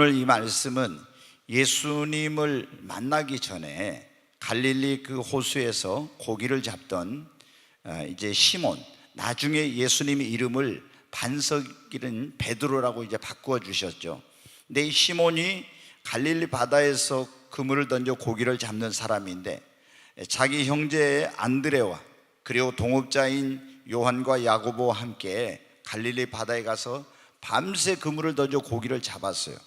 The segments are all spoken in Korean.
오늘 이 말씀은 예수님을 만나기 전에 갈릴리 그 호수에서 고기를 잡던 이제 시몬, 나중에 예수님의 이름을 반석이는 베드로라고 이제 바꾸어 주셨죠. 근데 이 시몬이 갈릴리 바다에서 그물을 던져 고기를 잡는 사람인데, 자기 형제 안드레와 그리고 동업자인 요한과 야고보와 함께 갈릴리 바다에 가서 밤새 그물을 던져 고기를 잡았어요.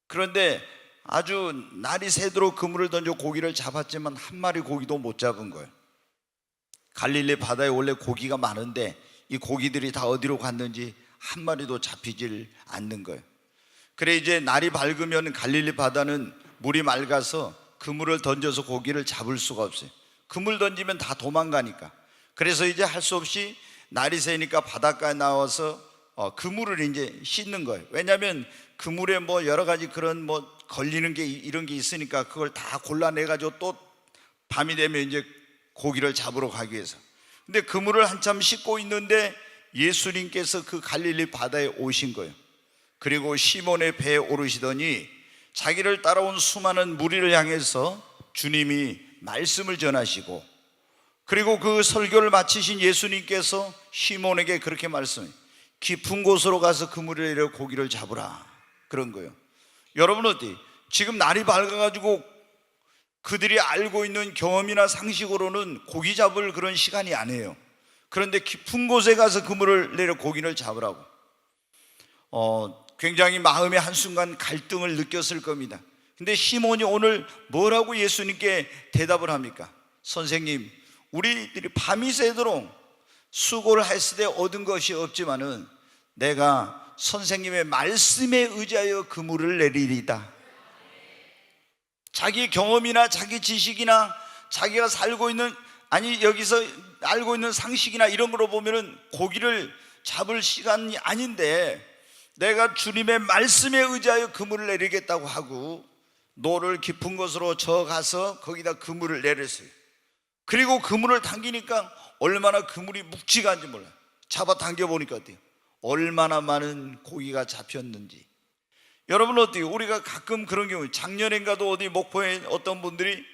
그런데 아주 날이 새도록 그물을 던져 고기를 잡았지만 한 마리 고기도 못 잡은 거예요. 갈릴리 바다에 원래 고기가 많은데 이 고기들이 다 어디로 갔는지 한 마리도 잡히질 않는 거예요. 그래 이제 날이 밝으면 갈릴리 바다는 물이 맑아서 그물을 던져서 고기를 잡을 수가 없어요. 그물 던지면 다 도망가니까. 그래서 이제 할 수 없이 날이 새니까 바닷가에 나와서 그물을 이제 씻는 거예요. 왜냐하면 그물에 뭐 여러 가지 그런 뭐 걸리는 게 이런 게 있으니까 그걸 다 골라내가지고 또 밤이 되면 이제 고기를 잡으러 가기 위해서. 근데 그물을 한참 씻고 있는데 예수님께서 그 갈릴리 바다에 오신 거예요. 그리고 시몬의 배에 오르시더니 자기를 따라온 수많은 무리를 향해서 주님이 말씀을 전하시고, 그리고 그 설교를 마치신 예수님께서 시몬에게 그렇게 말씀해요. 깊은 곳으로 가서 그물을 내려 고기를 잡으라, 그런 거예요. 여러분 어디 지금 날이 밝아가지고 그들이 알고 있는 경험이나 상식으로는 고기 잡을 그런 시간이 아니에요. 그런데 깊은 곳에 가서 그물을 내려 고기를 잡으라고. 굉장히 마음의 한순간 갈등을 느꼈을 겁니다. 근데 시몬이 오늘 뭐라고 예수님께 대답을 합니까? 선생님, 우리들이 밤이 새도록 수고를 했을 때 얻은 것이 없지만은 내가 선생님의 말씀에 의지하여 그물을 내리리다. 자기 경험이나 자기 지식이나 자기가 살고 있는, 아니 여기서 알고 있는 상식이나 이런 거로 보면은 고기를 잡을 시간이 아닌데 내가 주님의 말씀에 의지하여 그물을 내리겠다고 하고 노를 깊은 곳으로 저 가서 거기다 그물을 내렸어요. 그리고 그물을 당기니까 얼마나 그물이 묵직한지 몰라요. 잡아 당겨보니까 어때요? 얼마나 많은 고기가 잡혔는지. 여러분 어때요? 우리가 가끔 그런 경우, 작년엔가도 어디 목포에 어떤 분들이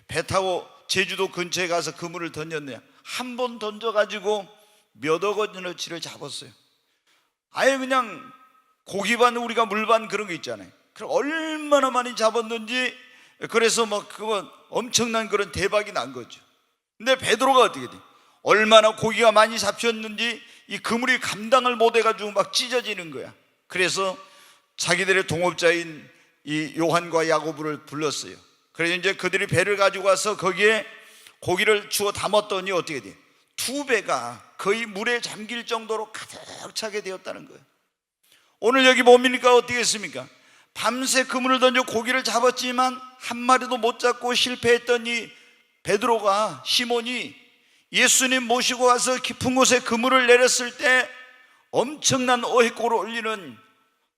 배 타고 제주도 근처에 가서 그물을 던졌네요. 한 번 던져가지고 몇억 원어치를 잡았어요. 아예 그냥 고기반 우리가 물반 그런 거 있잖아요. 그럼 얼마나 많이 잡았는지, 그래서 막 그거 엄청난 그런 대박이 난 거죠. 근데 베드로가 어떻게 돼? 얼마나 고기가 많이 잡혔는지 이 그물이 감당을 못 해가지고 막 찢어지는 거야. 그래서 자기들의 동업자인 이 요한과 야고보를 불렀어요. 그래서 이제 그들이 배를 가지고 와서 거기에 고기를 주워 담았더니 어떻게 돼? 2배가 거의 물에 잠길 정도로 가득 차게 되었다는 거예요. 오늘 여기 뭡니까? 어떻게 했습니까? 밤새 그물을 던져 고기를 잡았지만 한 마리도 못 잡고 실패했더니 베드로가, 시몬이 예수님 모시고 와서 깊은 곳에 그물을 내렸을 때 엄청난 어획고를 올리는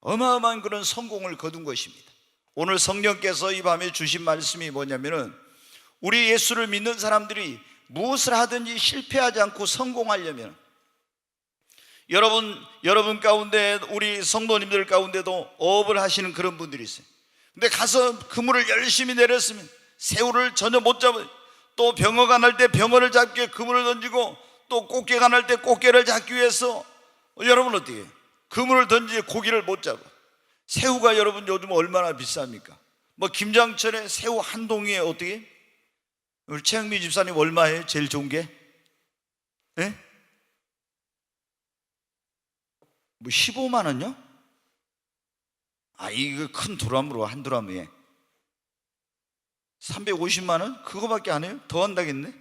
어마어마한 그런 성공을 거둔 것입니다. 오늘 성령께서 이 밤에 주신 말씀이 뭐냐면은, 우리 예수를 믿는 사람들이 무엇을 하든지 실패하지 않고 성공하려면, 여러분 가운데, 우리 성도님들 가운데도 어업을 하시는 그런 분들이 있어요. 근데 가서 그물을 열심히 내렸으면 새우를 전혀 못 잡아요. 또 병어가 날 때 병어를 잡기 위해 그물을 던지고, 또 꽃게가 날 때 꽃게를 잡기 위해서 여러분 어떻게 해요? 그물을 던지 고기를 못 잡아. 새우가 여러분 요즘 얼마나 비쌉니까? 뭐 김장철에 새우 한 동이에 어떻게? 우리 최영미 집사님 얼마예요? 제일 좋은 게? 예? 뭐 15만 원요? 아, 이거 큰 두람으로 한 두람에 350만 원? 그거밖에 안 해요? 더 한다겠네?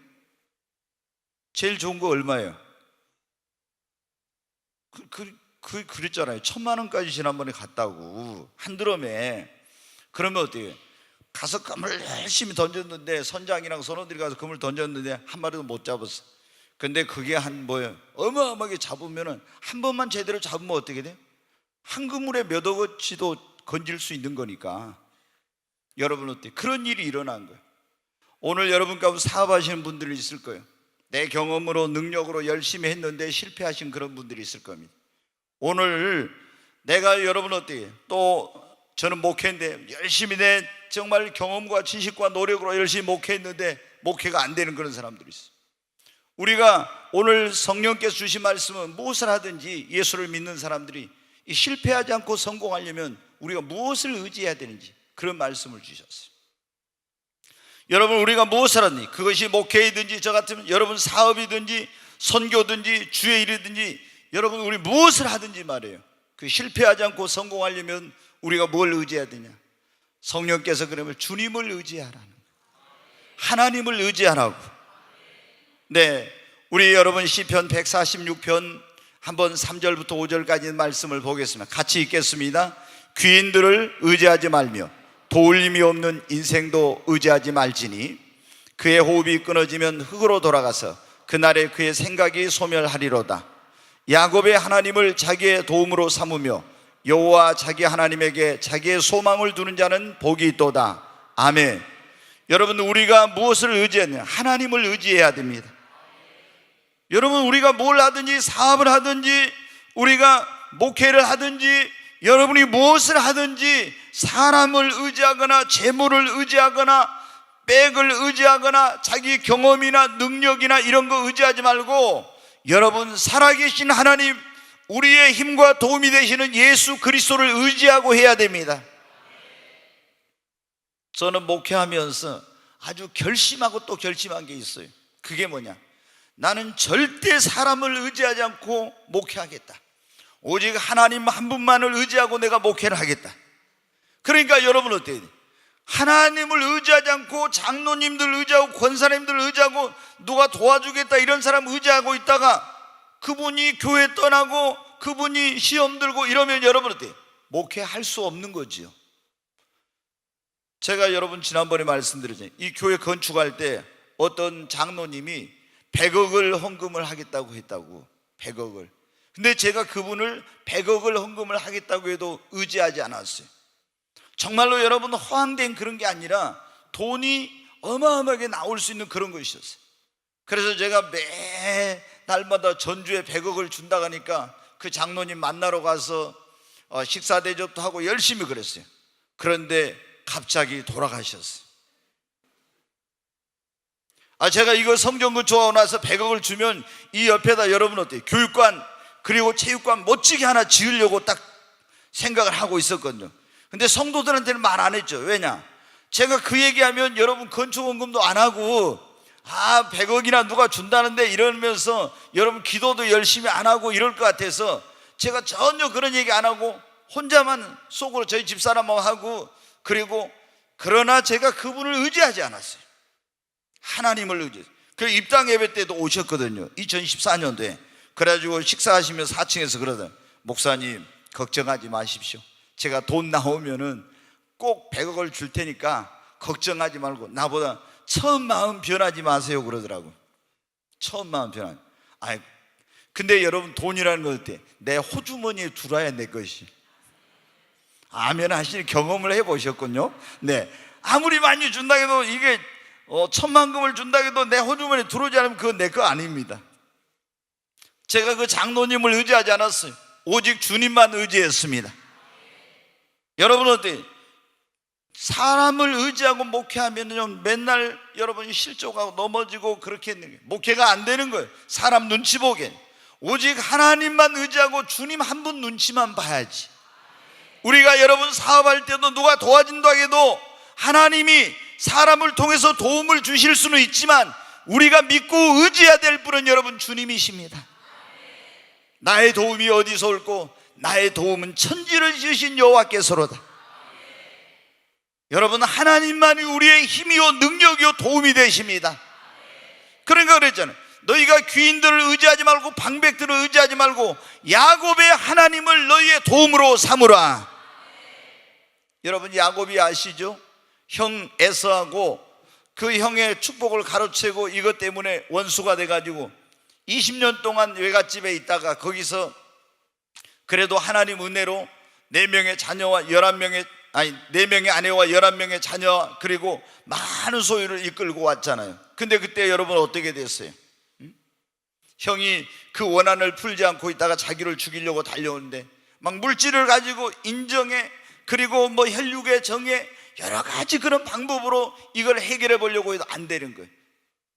제일 좋은 거 얼마예요? 그랬잖아요. 1,000만 원까지 지난번에 갔다고, 한 드럼에. 그러면 어때요? 가서 그물 열심히 던졌는데, 선장이랑 선원들이 가서 그물 던졌는데 한 마리도 못 잡았어. 근데 그게 한 뭐예요? 어마어마하게 잡으면은, 한 번만 제대로 잡으면 어떻게 돼요? 한 그물에 몇억 원치도 건질 수 있는 거니까. 여러분 어때요? 그런 일이 일어난 거예요. 오늘 여러분 가운데 사업하시는 분들이 있을 거예요. 내 경험으로, 능력으로 열심히 했는데 실패하신 그런 분들이 있을 겁니다. 오늘 내가 여러분 어때요? 또 저는 목회인데 열심히 내 정말 경험과 지식과 노력으로 열심히 목회했는데 목회가 안 되는 그런 사람들이 있어요. 우리가 오늘 성령께서 주신 말씀은 무엇을 하든지 예수를 믿는 사람들이 실패하지 않고 성공하려면 우리가 무엇을 의지해야 되는지 그런 말씀을 주셨어요. 여러분, 우리가 무엇을 하든지, 그것이 목회이든지 저 같으면 여러분 사업이든지 선교든지 주의 일이든지, 여러분 우리 무엇을 하든지 말이에요, 그 실패하지 않고 성공하려면 우리가 뭘 의지해야 되냐? 성령께서 그러면 주님을 의지하라는 거예요. 하나님을 의지하라고. 네, 우리 여러분 시편 146편 한번 3절부터 5절까지 말씀을 보겠습니다. 같이 읽겠습니다. 귀인들을 의지하지 말며 도울림이 없는 인생도 의지하지 말지니 그의 호흡이 끊어지면 흙으로 돌아가서 그날에 그의 생각이 소멸하리로다. 야곱의 하나님을 자기의 도움으로 삼으며 여호와 자기 하나님에게 자기의 소망을 두는 자는 복이 있도다. 아멘. 여러분, 우리가 무엇을 의지하냐? 하나님을 의지해야 됩니다. 여러분, 우리가 뭘 하든지, 사업을 하든지, 우리가 목회를 하든지, 여러분이 무엇을 하든지 사람을 의지하거나 재물을 의지하거나 백을 의지하거나 자기 경험이나 능력이나 이런 거 의지하지 말고, 여러분 살아계신 하나님, 우리의 힘과 도움이 되시는 예수 그리스도를 의지하고 해야 됩니다. 저는 목회하면서 아주 결심하고 또 결심한 게 있어요. 그게 뭐냐? 나는 절대 사람을 의지하지 않고 목회하겠다. 오직 하나님 한 분만을 의지하고 내가 목회를 하겠다. 그러니까 여러분 어때요? 하나님을 의지하지 않고 장로님들 의지하고 권사님들 의지하고 누가 도와주겠다 이런 사람 의지하고 있다가 그분이 교회 떠나고 그분이 시험 들고 이러면 여러분 어때요? 목회할 수 없는 거지요. 제가 여러분 지난번에 말씀드렸잖아요. 이 교회 건축할 때 어떤 장로님이 100억을 헌금을 하겠다고 했다고. 100억을. 근데 제가 그분을 100억을 헌금을 하겠다고 해도 의지하지 않았어요. 정말로 여러분 허황된 그런 게 아니라 돈이 어마어마하게 나올 수 있는 그런 것이었어요. 그래서 제가 매 날마다 전주에 100억을 준다고 하니까 그 장로님 만나러 가서 식사 대접도 하고 열심히 그랬어요. 그런데 갑자기 돌아가셨어요. 제가 이거 성전 건축하고 나서 100억을 주면 이 옆에다 여러분 어때요? 교육관 그리고 체육관 멋지게 하나 지으려고 딱 생각을 하고 있었거든요. 근데 성도들한테는 말 안 했죠. 왜냐? 제가 그 얘기하면 여러분 건축원금도 안 하고 100억이나 누가 준다는데 이러면서 여러분 기도도 열심히 안 하고 이럴 것 같아서 제가 전혀 그런 얘기 안 하고 혼자만 속으로 저희 집사람하고 하고, 그리고 그러나 제가 그분을 의지하지 않았어요. 하나님을 의지했어요. 그 입당 예배 때도 오셨거든요. 2014년도에. 그래가지고 식사하시면서 4층에서 그러더라고요. 목사님 걱정하지 마십시오. 제가 돈 나오면은 꼭 100억을 줄 테니까 걱정하지 말고 나보다 처음 마음 변하지 마세요 그러더라고. 처음 마음 변하지. 근데 여러분 돈이라는 건 어때? 내 호주머니에 들어야 내 것이. 아멘 하시는 경험을 해보셨군요. 네, 아무리 많이 준다 해도 이게 1000만금을 준다 해도 내 호주머니에 들어오지 않으면 그건 내 거 아닙니다. 제가 그 장로님을 의지하지 않았어요. 오직 주님만 의지했습니다. 여러분 어때요? 사람을 의지하고 목회하면 맨날 여러분이 실족하고 넘어지고 그렇게 했는 거예요. 목회가 안 되는 거예요. 사람 눈치 보게. 오직 하나님만 의지하고 주님 한 분 눈치만 봐야지. 우리가 여러분 사업할 때도 누가 도와준다고 해도 하나님이 사람을 통해서 도움을 주실 수는 있지만 우리가 믿고 의지해야 될 분은 여러분 주님이십니다. 나의 도움이 어디서 올고 나의 도움은 천지를 지으신 여호와께서로다. 여러분 하나님만이 우리의 힘이요 능력이요 도움이 되십니다. 그러니까 그랬잖아요. 너희가 귀인들을 의지하지 말고 방백들을 의지하지 말고 야곱의 하나님을 너희의 도움으로 삼으라. 여러분 야곱이 아시죠? 형 에서하고 그 형의 축복을 가로채고 이것 때문에 원수가 돼가지고 20년 동안 외갓집에 있다가 거기서 그래도 하나님 은혜로 4명의 자녀와 4명의 아내와 11명의 자녀 그리고 많은 소유를 이끌고 왔잖아요. 근데 그때 여러분 어떻게 됐어요? 형이 그 원한을 풀지 않고 있다가 자기를 죽이려고 달려오는데 막 물질을 가지고 인정에 그리고 뭐 혈육의 정예, 여러 가지 그런 방법으로 이걸 해결해 보려고 해도 안 되는 거예요.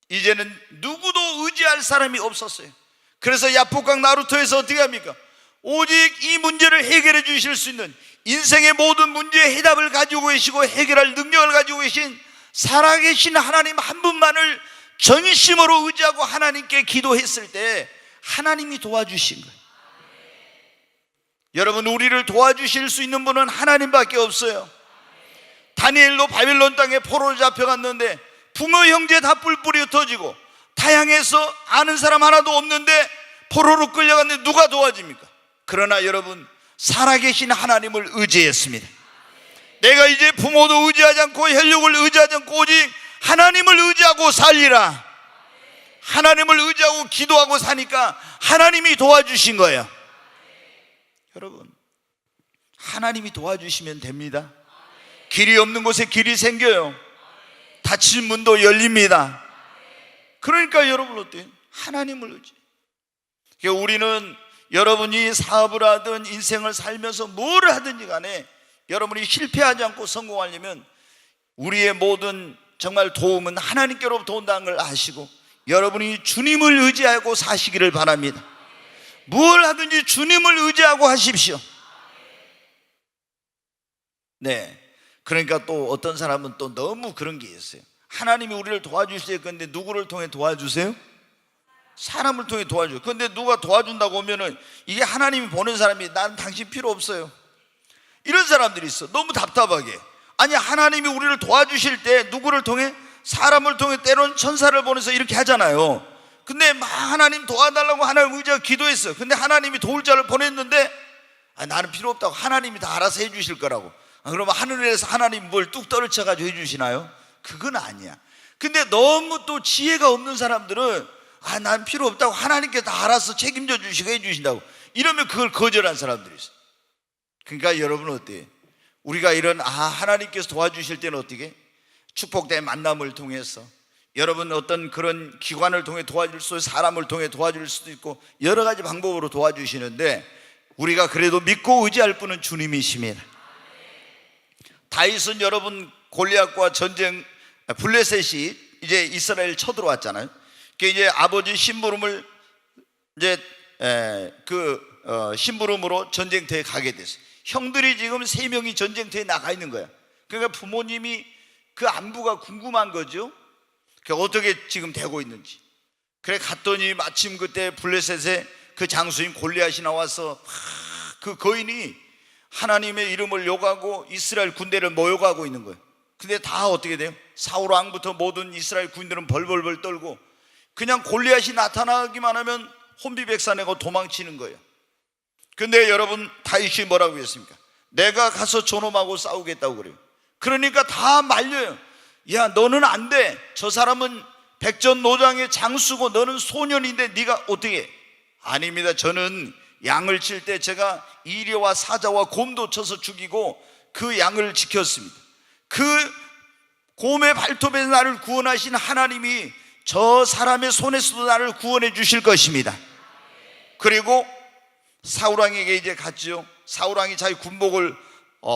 이제는 누구도 의지할 사람이 없었어요. 그래서 야복강 나루터에서 어떻게 합니까? 오직 이 문제를 해결해 주실 수 있는, 인생의 모든 문제의 해답을 가지고 계시고 해결할 능력을 가지고 계신 살아계신 하나님 한 분만을 전심으로 의지하고 하나님께 기도했을 때 하나님이 도와주신 거예요. 여러분, 우리를 도와주실 수 있는 분은 하나님밖에 없어요. 다니엘도 바빌론 땅에 포로로 잡혀갔는데 부모 형제 다 뿔뿔이 흩어지고 타향에서 아는 사람 하나도 없는데 포로로 끌려갔는데 누가 도와줍니까? 그러나 여러분, 살아계신 하나님을 의지했습니다. 내가 이제 부모도 의지하지 않고 혈육을 의지하지 않고 오직 하나님을 의지하고 살리라. 하나님을 의지하고 기도하고 사니까 하나님이 도와주신 거예요. 여러분, 하나님이 도와주시면 됩니다. 길이 없는 곳에 길이 생겨요. 닫힌 문도 열립니다. 그러니까 여러분 어때요? 하나님을 의지. 그러니까 우리는 여러분이 사업을 하든 인생을 살면서 뭘 하든지 간에 여러분이 실패하지 않고 성공하려면 우리의 모든 정말 도움은 하나님께로부터 온다는 걸 아시고 여러분이 주님을 의지하고 사시기를 바랍니다. 뭘 하든지 주님을 의지하고 하십시오. 네. 그러니까 또 어떤 사람은 또 너무 그런 게 있어요. 하나님이 우리를 도와주실 건데 누구를 통해 도와주세요? 사람을 통해 도와줘요. 그런데 누가 도와준다고 하면은 이게 하나님이 보낸 사람이 나는 당신 필요 없어요. 이런 사람들이 있어. 너무 답답하게. 아니, 하나님이 우리를 도와주실 때 누구를 통해? 사람을 통해, 때로는 천사를 보내서 이렇게 하잖아요. 근데 막 하나님 도와달라고 하나님 의지하고 기도했어요. 근데 하나님이 도울 자를 보냈는데 나는 필요 없다고, 하나님이 다 알아서 해주실 거라고. 그러면 하늘에서 하나님 뭘 뚝 떨어쳐가지고 해주시나요? 그건 아니야. 근데 너무 또 지혜가 없는 사람들은 난 필요 없다고, 하나님께 다 알아서 책임져 주시고 해주신다고, 이러면 그걸 거절한 사람들이 있어. 그러니까 여러분 어때요? 우리가 이런 하나님께서 도와주실 때는 어떻게? 축복된 만남을 통해서, 여러분 어떤 그런 기관을 통해 도와줄 수 있고 사람을 통해 도와줄 수도 있고 여러 가지 방법으로 도와주시는데 우리가 그래도 믿고 의지할 분은 주님이십니다. 다윗은 여러분 골리앗과 전쟁, 블레셋이 이제 이스라엘 쳐들어왔잖아요. 이제 아버지 심부름을 이제 심부름으로 전쟁터에 가게 됐어요. 형들이 지금 3명이 전쟁터에 나가 있는 거야. 그러니까 부모님이 그 안부가 궁금한 거죠. 그러니까 어떻게 지금 되고 있는지. 그래 갔더니 마침 그때 블레셋의 그 장수인 골리앗이 나와서 그 거인이 하나님의 이름을 욕하고 이스라엘 군대를 모욕하고 있는 거예요. 근데 다 어떻게 돼요? 사울 왕부터 모든 이스라엘 군인들은 벌벌벌 떨고 그냥 골리앗이 나타나기만 하면 혼비백산하고 도망치는 거예요. 근데 여러분 다윗이 뭐라고 했습니까? 내가 가서 저놈하고 싸우겠다고 그래요. 그러니까 다 말려요. 야, 너는 안 돼. 저 사람은 백전노장의 장수고 너는 소년인데 네가 어떻게 해? 아닙니다. 저는 양을 칠 때 제가 이리와 사자와 곰도 쳐서 죽이고 그 양을 지켰습니다. 그 곰의 발톱에서 나를 구원하신 하나님이 저 사람의 손에서도 나를 구원해 주실 것입니다. 그리고 사울왕에게 이제 갔지요. 사울왕이 자기 군복을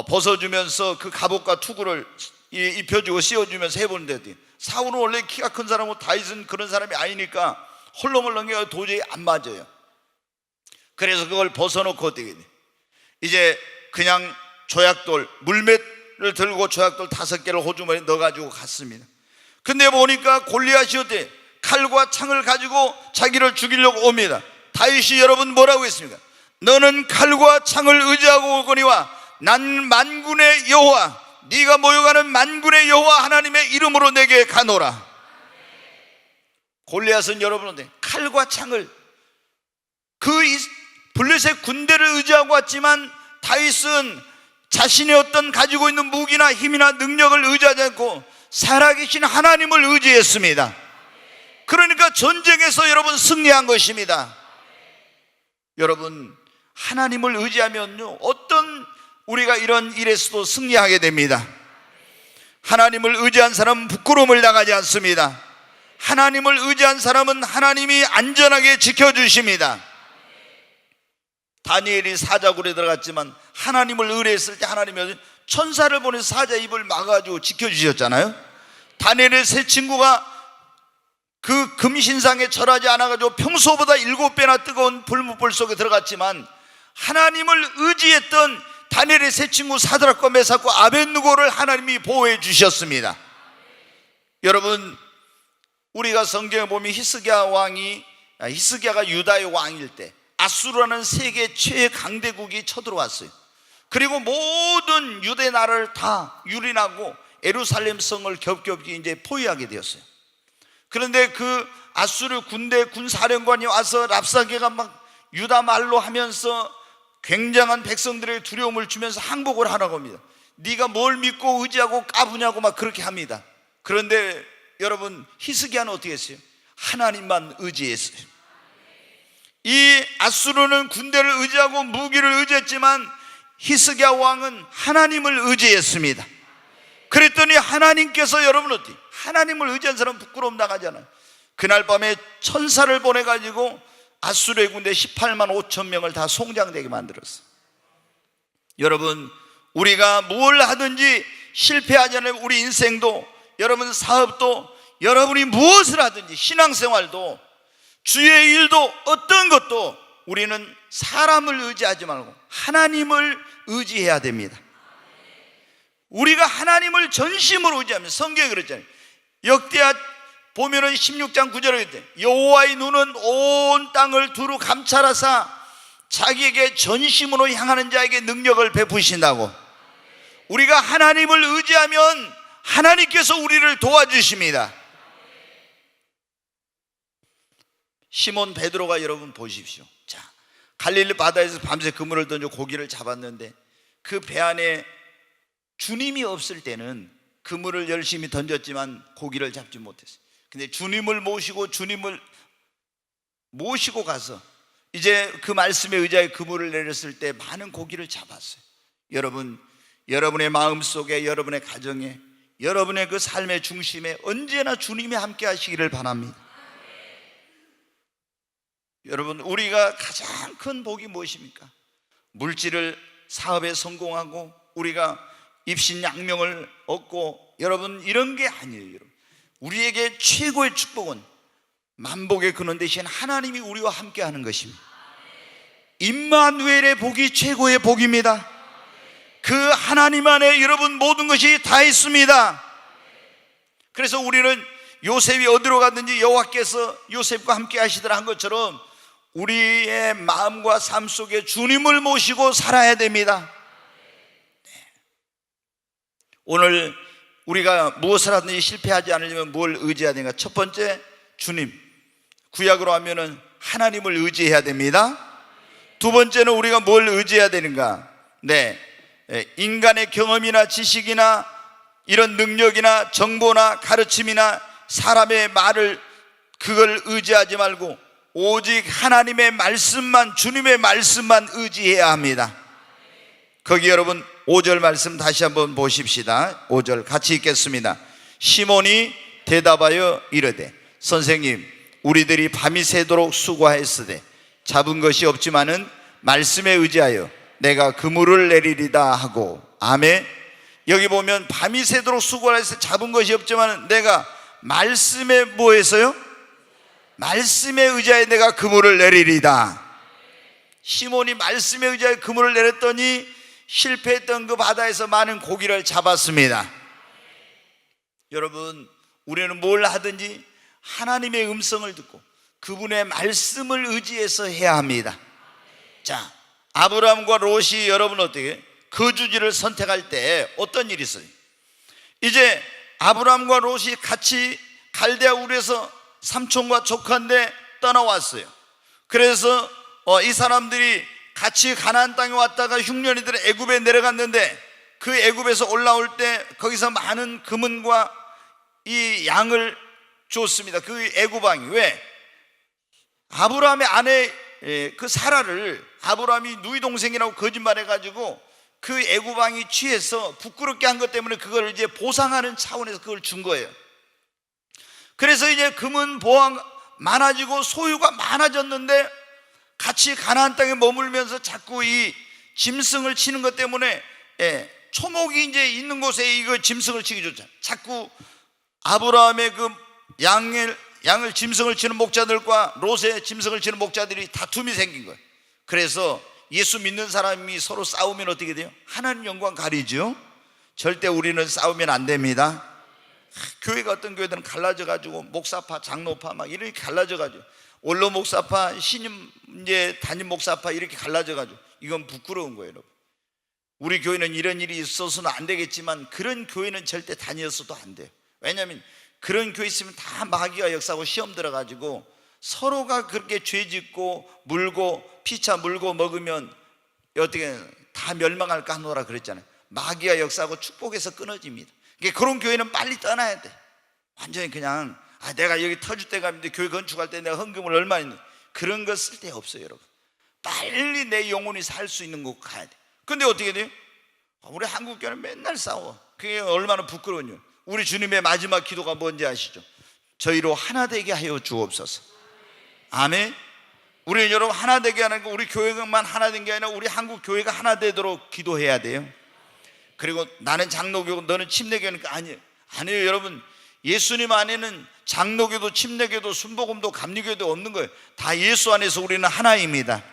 벗어주면서 그 갑옷과 투구를 입혀주고 씌워주면서 해보는데 사울은 원래 키가 큰 사람이고 다윗은 그런 사람이 아니니까 헐렁헐렁해서 도저히 안 맞아요. 그래서 그걸 벗어놓고 어떻게 돼? 이제 그냥 조약돌, 물맷을 들고 조약돌 5개를 호주머니에 넣어가지고 갔습니다. 근데 보니까 골리앗이 어때? 칼과 창을 가지고 자기를 죽이려고 옵니다. 다윗이 여러분 뭐라고 했습니까? 너는 칼과 창을 의지하고 오거니와 난 만군의 여호와, 네가 모욕하는 만군의 여호와 하나님의 이름으로 내게 가노라. 골리앗은 여러분한테 칼과 창을, 그 블레셋 군대를 의지하고 왔지만 다윗은 자신의 어떤 가지고 있는 무기나 힘이나 능력을 의지하지 않고 살아계신 하나님을 의지했습니다. 그러니까 전쟁에서 여러분 승리한 것입니다. 여러분 하나님을 의지하면요, 어떤 우리가 이런 일에서도 승리하게 됩니다. 하나님을 의지한 사람은 부끄러움을 당하지 않습니다. 하나님을 의지한 사람은 하나님이 안전하게 지켜주십니다. 다니엘이 사자굴에 들어갔지만 하나님을 의뢰했을 때 하나님이 천사를 보내서 사자 입을 막아가지고 지켜주셨잖아요. 다니엘의 세 친구가 그 금신상에 절하지 않아가지고 평소보다 7배나 뜨거운 불못불 속에 들어갔지만 하나님을 의지했던 다니엘의 세 친구 사드락과 메삭과 아벳느고를 하나님이 보호해 주셨습니다. 여러분, 우리가 성경에 보면 히스기야가 유다의 왕일 때 아수르라는 세계 최강대국이 쳐들어왔어요. 그리고 모든 유대 나라를 다 유린하고 예루살렘 성을 겹겹이 이제 포위하게 되었어요. 그런데 그 아수르 군대 군사령관이 와서 랍사게가 막 유다 말로 하면서 굉장한 백성들에게 두려움을 주면서 항복을 하라고 합니다. 네가 뭘 믿고 의지하고 까부냐고 막 그렇게 합니다. 그런데 여러분, 히스기야는 어떻게 했어요? 하나님만 의지했어요. 이 아수르는 군대를 의지하고 무기를 의지했지만 히스기야 왕은 하나님을 의지했습니다. 그랬더니 하나님께서, 여러분 어때요? 하나님을 의지한 사람은 부끄러움 나가잖아요. 그날 밤에 천사를 보내가지고 아수르의 군대 18만 5천 명을 다 송장되게 만들었어요. 여러분, 우리가 뭘 하든지 실패하지 않으면 우리 인생도, 여러분 사업도, 여러분이 무엇을 하든지 신앙생활도, 주의 일도, 어떤 것도 우리는 사람을 의지하지 말고 하나님을 의지해야 됩니다. 우리가 하나님을 전심으로 의지하면, 성경에 그랬잖아요. 역대하 보면은 16장 9절에 있대. 여호와의 눈은 온 땅을 두루 감찰하사 자기에게 전심으로 향하는 자에게 능력을 베푸신다고. 우리가 하나님을 의지하면 하나님께서 우리를 도와주십니다. 시몬 베드로가, 여러분 보십시오. 자, 갈릴리 바다에서 밤새 그물을 던져 고기를 잡았는데 그 배 안에 주님이 없을 때는 그물을 열심히 던졌지만 고기를 잡지 못했어요. 근데 주님을 모시고 가서 이제 그 말씀에 의지하여 그물을 내렸을 때 많은 고기를 잡았어요. 여러분, 여러분의 마음속에, 여러분의 가정에, 여러분의 그 삶의 중심에 언제나 주님이 함께 하시기를 바랍니다. 여러분, 우리가 가장 큰 복이 무엇입니까? 물질을, 사업에 성공하고 우리가 입신양명을 얻고, 여러분 이런 게 아니에요. 여러분, 우리에게 최고의 축복은 만복의 근원 되신 하나님이 우리와 함께 하는 것입니다. 임마누엘의 복이 최고의 복입니다. 그 하나님 안에 여러분 모든 것이 다 있습니다. 그래서 우리는 요셉이 어디로 갔든지 여호와께서 요셉과 함께 하시더라 한 것처럼 우리의 마음과 삶 속에 주님을 모시고 살아야 됩니다. 오늘 우리가 무엇을 하든지 실패하지 않으려면 뭘 의지해야 되는가? 첫 번째, 주님. 구약으로 하면은 하나님을 의지해야 됩니다. 두 번째는 우리가 뭘 의지해야 되는가? 인간의 경험이나 지식이나 이런 능력이나 정보나 가르침이나 사람의 말을, 그걸 의지하지 말고 오직 하나님의 말씀만, 주님의 말씀만 의지해야 합니다. 거기 여러분 5절 말씀 다시 한번 보십시다. 5절 같이 읽겠습니다. 시몬이 대답하여 이르되, 선생님, 우리들이 밤이 새도록 수고하였으되 잡은 것이 없지만은 말씀에 의지하여 내가 그물을 내리리다 하고. 아멘. 여기 보면 밤이 새도록 수고하여서 잡은 것이 없지만 내가 말씀에 뭐해서요? 말씀에 의지하여 내가 그물을 내리리다. 시몬이 말씀에 의지하여 그물을 내렸더니 실패했던 그 바다에서 많은 고기를 잡았습니다. 여러분, 우리는 뭘 하든지 하나님의 음성을 듣고 그분의 말씀을 의지해서 해야 합니다. 자, 아브라함과 롯이 여러분 어떻게 거주지를 선택할 때 어떤 일이 있어요? 이제 아브라함과 롯이 같이 갈대아 우르에서 삼촌과 조카인데 떠나왔어요. 그래서 이 사람들이 같이 가나안 땅에 왔다가 흉년이들은 애굽에 내려갔는데 그 애굽에서 올라올 때 거기서 많은 금은과 이 양을 줬습니다. 그 애굽 왕이. 왜? 아브라함의 아내 그 사라를 아브라함이 누이 동생이라고 거짓말해가지고 그 애굽 왕이 취해서 부끄럽게 한 것 때문에 그걸 이제 보상하는 차원에서 그걸 준 거예요. 그래서 이제 금은 보화가 많아지고 소유가 많아졌는데 같이 가나안 땅에 머물면서 자꾸 이 짐승을 치는 것 때문에 초목이 이제 있는 곳에 이거 짐승을 치기 좋잖아. 자꾸 아브라함의 그 양을 짐승을 치는 목자들과 롯의 짐승을 치는 목자들이 다툼이 생긴 거예요. 그래서 예수 믿는 사람이 서로 싸우면 어떻게 돼요? 하나님 영광 가리죠. 절대 우리는 싸우면 안 됩니다. 교회가 어떤 교회들은 갈라져 가지고 목사파, 장로파 막 이렇게 갈라져 가지고 원로 목사파, 신임 이제 담임 목사파 이렇게 갈라져 가지고 이건 부끄러운 거예요, 여러분. 우리 교회는 이런 일이 있어서는 안 되겠지만 그런 교회는 절대 다녔어도 안 돼요. 왜냐하면 그런 교회 있으면 다 마귀가 역사하고 시험 들어가지고 서로가 그렇게 죄짓고 물고 피차 물고 먹으면 어떻게 다 멸망할까 하노라 그랬잖아요. 마귀가 역사하고 축복에서 끊어집니다. 그런 교회는 빨리 떠나야 돼. 완전히 그냥 내가 여기 터질 때가 있는데 교회 건축할 때 내가 헌금을 얼마 했는데 그런 거 쓸 데 없어요, 여러분. 빨리 내 영혼이 살 수 있는 곳 가야 돼. 근데 어떻게 돼요? 우리 한국 교회는 맨날 싸워. 그게 얼마나 부끄러운요. 우리 주님의 마지막 기도가 뭔지 아시죠? 저희로 하나 되게 하여 주옵소서. 아멘. 우리 여러분 하나 되게 하는 거, 우리 교회만 하나 된 게 아니라 우리 한국 교회가 하나 되도록 기도해야 돼요. 그리고 나는 장로교고 너는 침례교니까 아니에요, 여러분. 예수님 안에는 장로교도 침례교도 순복음도 감리교도 없는 거예요. 다 예수 안에서 우리는 하나입니다.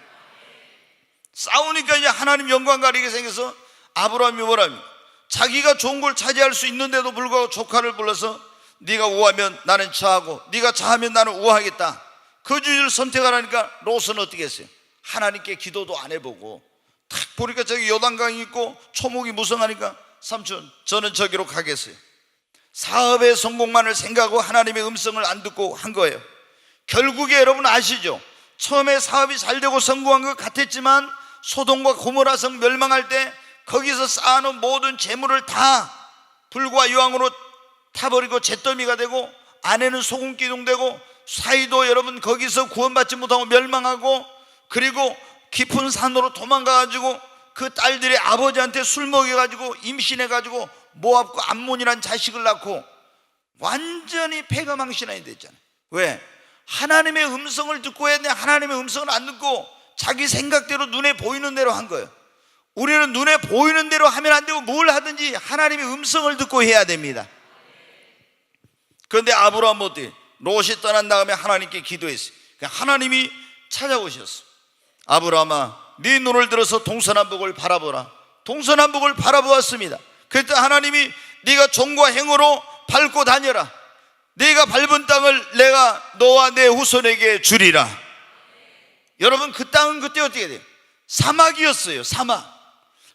싸우니까 이제 하나님 영광 가리게 생겨서 아브라함이 뭐랍니까? 자기가 좋은 걸 차지할 수 있는데도 불구하고 조카를 불러서 네가 우하면 나는 좌하고 네가 좌하면 나는 우하겠다, 그 주의를 선택하라니까 롯은 어떻게 했어요? 하나님께 기도도 안 해보고 탁 보니까 저기 요단강이 있고 초목이 무성하니까 삼촌 저는 저기로 가겠어요. 사업의 성공만을 생각하고 하나님의 음성을 안 듣고 한 거예요. 결국에 여러분 아시죠? 처음에 사업이 잘 되고 성공한 것 같았지만 소돔과 고모라 성 멸망할 때 거기서 쌓아놓은 모든 재물을 다 불과 유황으로 타버리고 잿더미가 되고 아내는 소금 기둥되고 사이도 여러분 거기서 구원받지 못하고 멸망하고, 그리고 깊은 산으로 도망가가지고 그 딸들의 아버지한테 술 먹여가지고 임신해가지고 모압과 암몬이라는 자식을 낳고 완전히 패가망신하게 됐잖아요. 왜? 하나님의 음성을 듣고 해야 돼. 하나님의 음성을 안 듣고 자기 생각대로 눈에 보이는 대로 한 거예요. 우리는 눈에 보이는 대로 하면 안 되고 뭘 하든지 하나님의 음성을 듣고 해야 됩니다. 그런데 아브라함은 어때요? 롯이 떠난 다음에 하나님께 기도했어요. 하나님이 찾아오셨어. 아브라함아, 네 눈을 들어서 동서남북을 바라보라. 동서남북을 바라보았습니다. 그때 하나님이 네가 종과 행으로 밟고 다녀라. 네가 밟은 땅을 내가 너와 내 후손에게 주리라. 여러분, 그 땅은 그때 어떻게 돼요? 사막이었어요. 사막.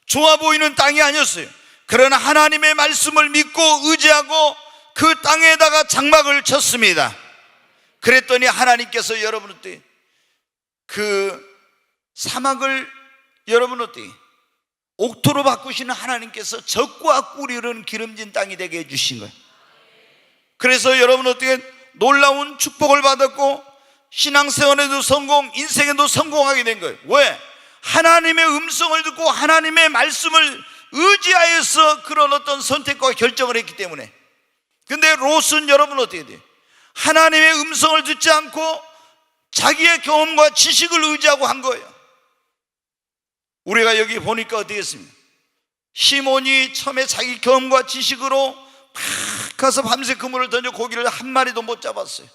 좋아 보이는 땅이 아니었어요. 그러나 하나님의 말씀을 믿고 의지하고 그 땅에다가 장막을 쳤습니다. 그랬더니 하나님께서 여러분 어때요? 그 사막을 여러분 어때요? 옥토로 바꾸시는 하나님께서 적과 꿀이 흐르는 기름진 땅이 되게 해주신 거예요. 그래서 여러분 어떻게 놀라운 축복을 받았고 신앙생활에도 성공, 인생에도 성공하게 된 거예요. 왜? 하나님의 음성을 듣고 하나님의 말씀을 의지하여서 그런 어떤 선택과 결정을 했기 때문에. 근데 롯은 여러분 어떻게 돼요? 하나님의 음성을 듣지 않고 자기의 경험과 지식을 의지하고 한 거예요. 우리가 여기 보니까 어떻게 했습니까? 시몬이 처음에 자기 경험과 지식으로 막 가서 밤새 그물을 던져 고기를 한 마리도 못 잡았어요.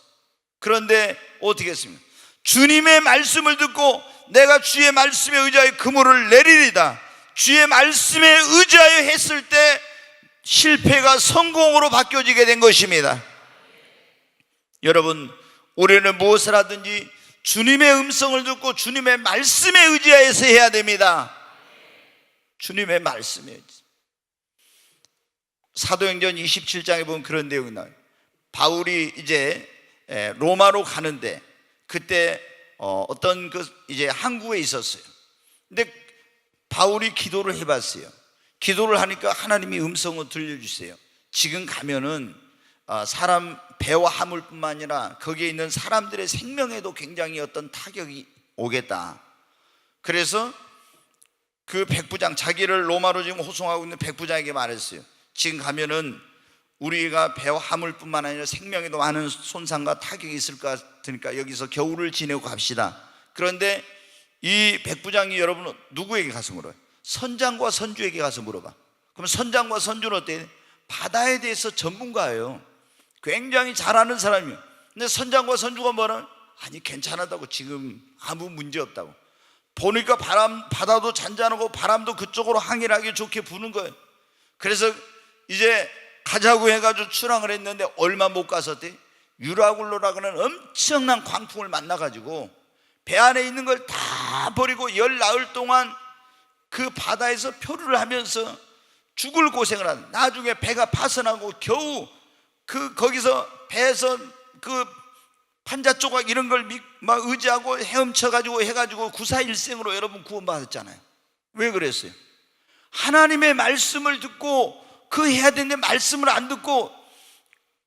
그런데 어떻게 했습니까? 주님의 말씀을 듣고 내가 주의 말씀에 의지하여 그물을 내리리다, 주의 말씀에 의지하여 했을 때 실패가 성공으로 바뀌어지게 된 것입니다. 여러분, 우리는 무엇을 하든지 주님의 음성을 듣고 주님의 말씀에 의지하여서 해야 됩니다. 주님의 말씀에 의지. 사도행전 27장에 보면 그런 내용이 나와요. 바울이 이제 로마로 가는데 그때 어떤 이제 항구에 있었어요. 근데 바울이 기도를 해봤어요. 기도를 하니까 하나님이 음성을 들려주세요. 지금 가면은 사람 배와 화물뿐만 아니라 거기에 있는 사람들의 생명에도 굉장히 어떤 타격이 오겠다. 그래서 그 백부장, 자기를 로마로 지금 호송하고 있는 백부장에게 말했어요. 지금 가면은 우리가 배와 화물뿐만 아니라 생명에도 많은 손상과 타격이 있을 것 같으니까 여기서 겨울을 지내고 갑시다. 그런데 이 백부장이 여러분 누구에게 가서 물어요? 선장과 선주에게 가서 물어봐. 그럼 선장과 선주는 어때? 바다에 대해서 전문가예요. 굉장히 잘 아는 사람이에요. 근데 선장과 선주가 뭐라? 아니 괜찮았다고, 지금 아무 문제 없다고. 보니까 바다도 잔잔하고 바람도 그쪽으로 항해하기 좋게 부는 거예요. 그래서 이제 가자고 해가지고 출항을 했는데 얼마 못 갔었대. 유라굴로라고는 엄청난 광풍을 만나가지고 배 안에 있는 걸 다 버리고 열 나흘 동안 그 바다에서 표류를 하면서 죽을 고생을 하는, 나중에 배가 파손하고 겨우 거기서 배에서 그 판자 조각 이런 걸 막 의지하고 헤엄쳐가지고 해가지고 구사일생으로 여러분 구원받았잖아요. 왜 그랬어요? 하나님의 말씀을 듣고 그 해야 되는데 말씀을 안 듣고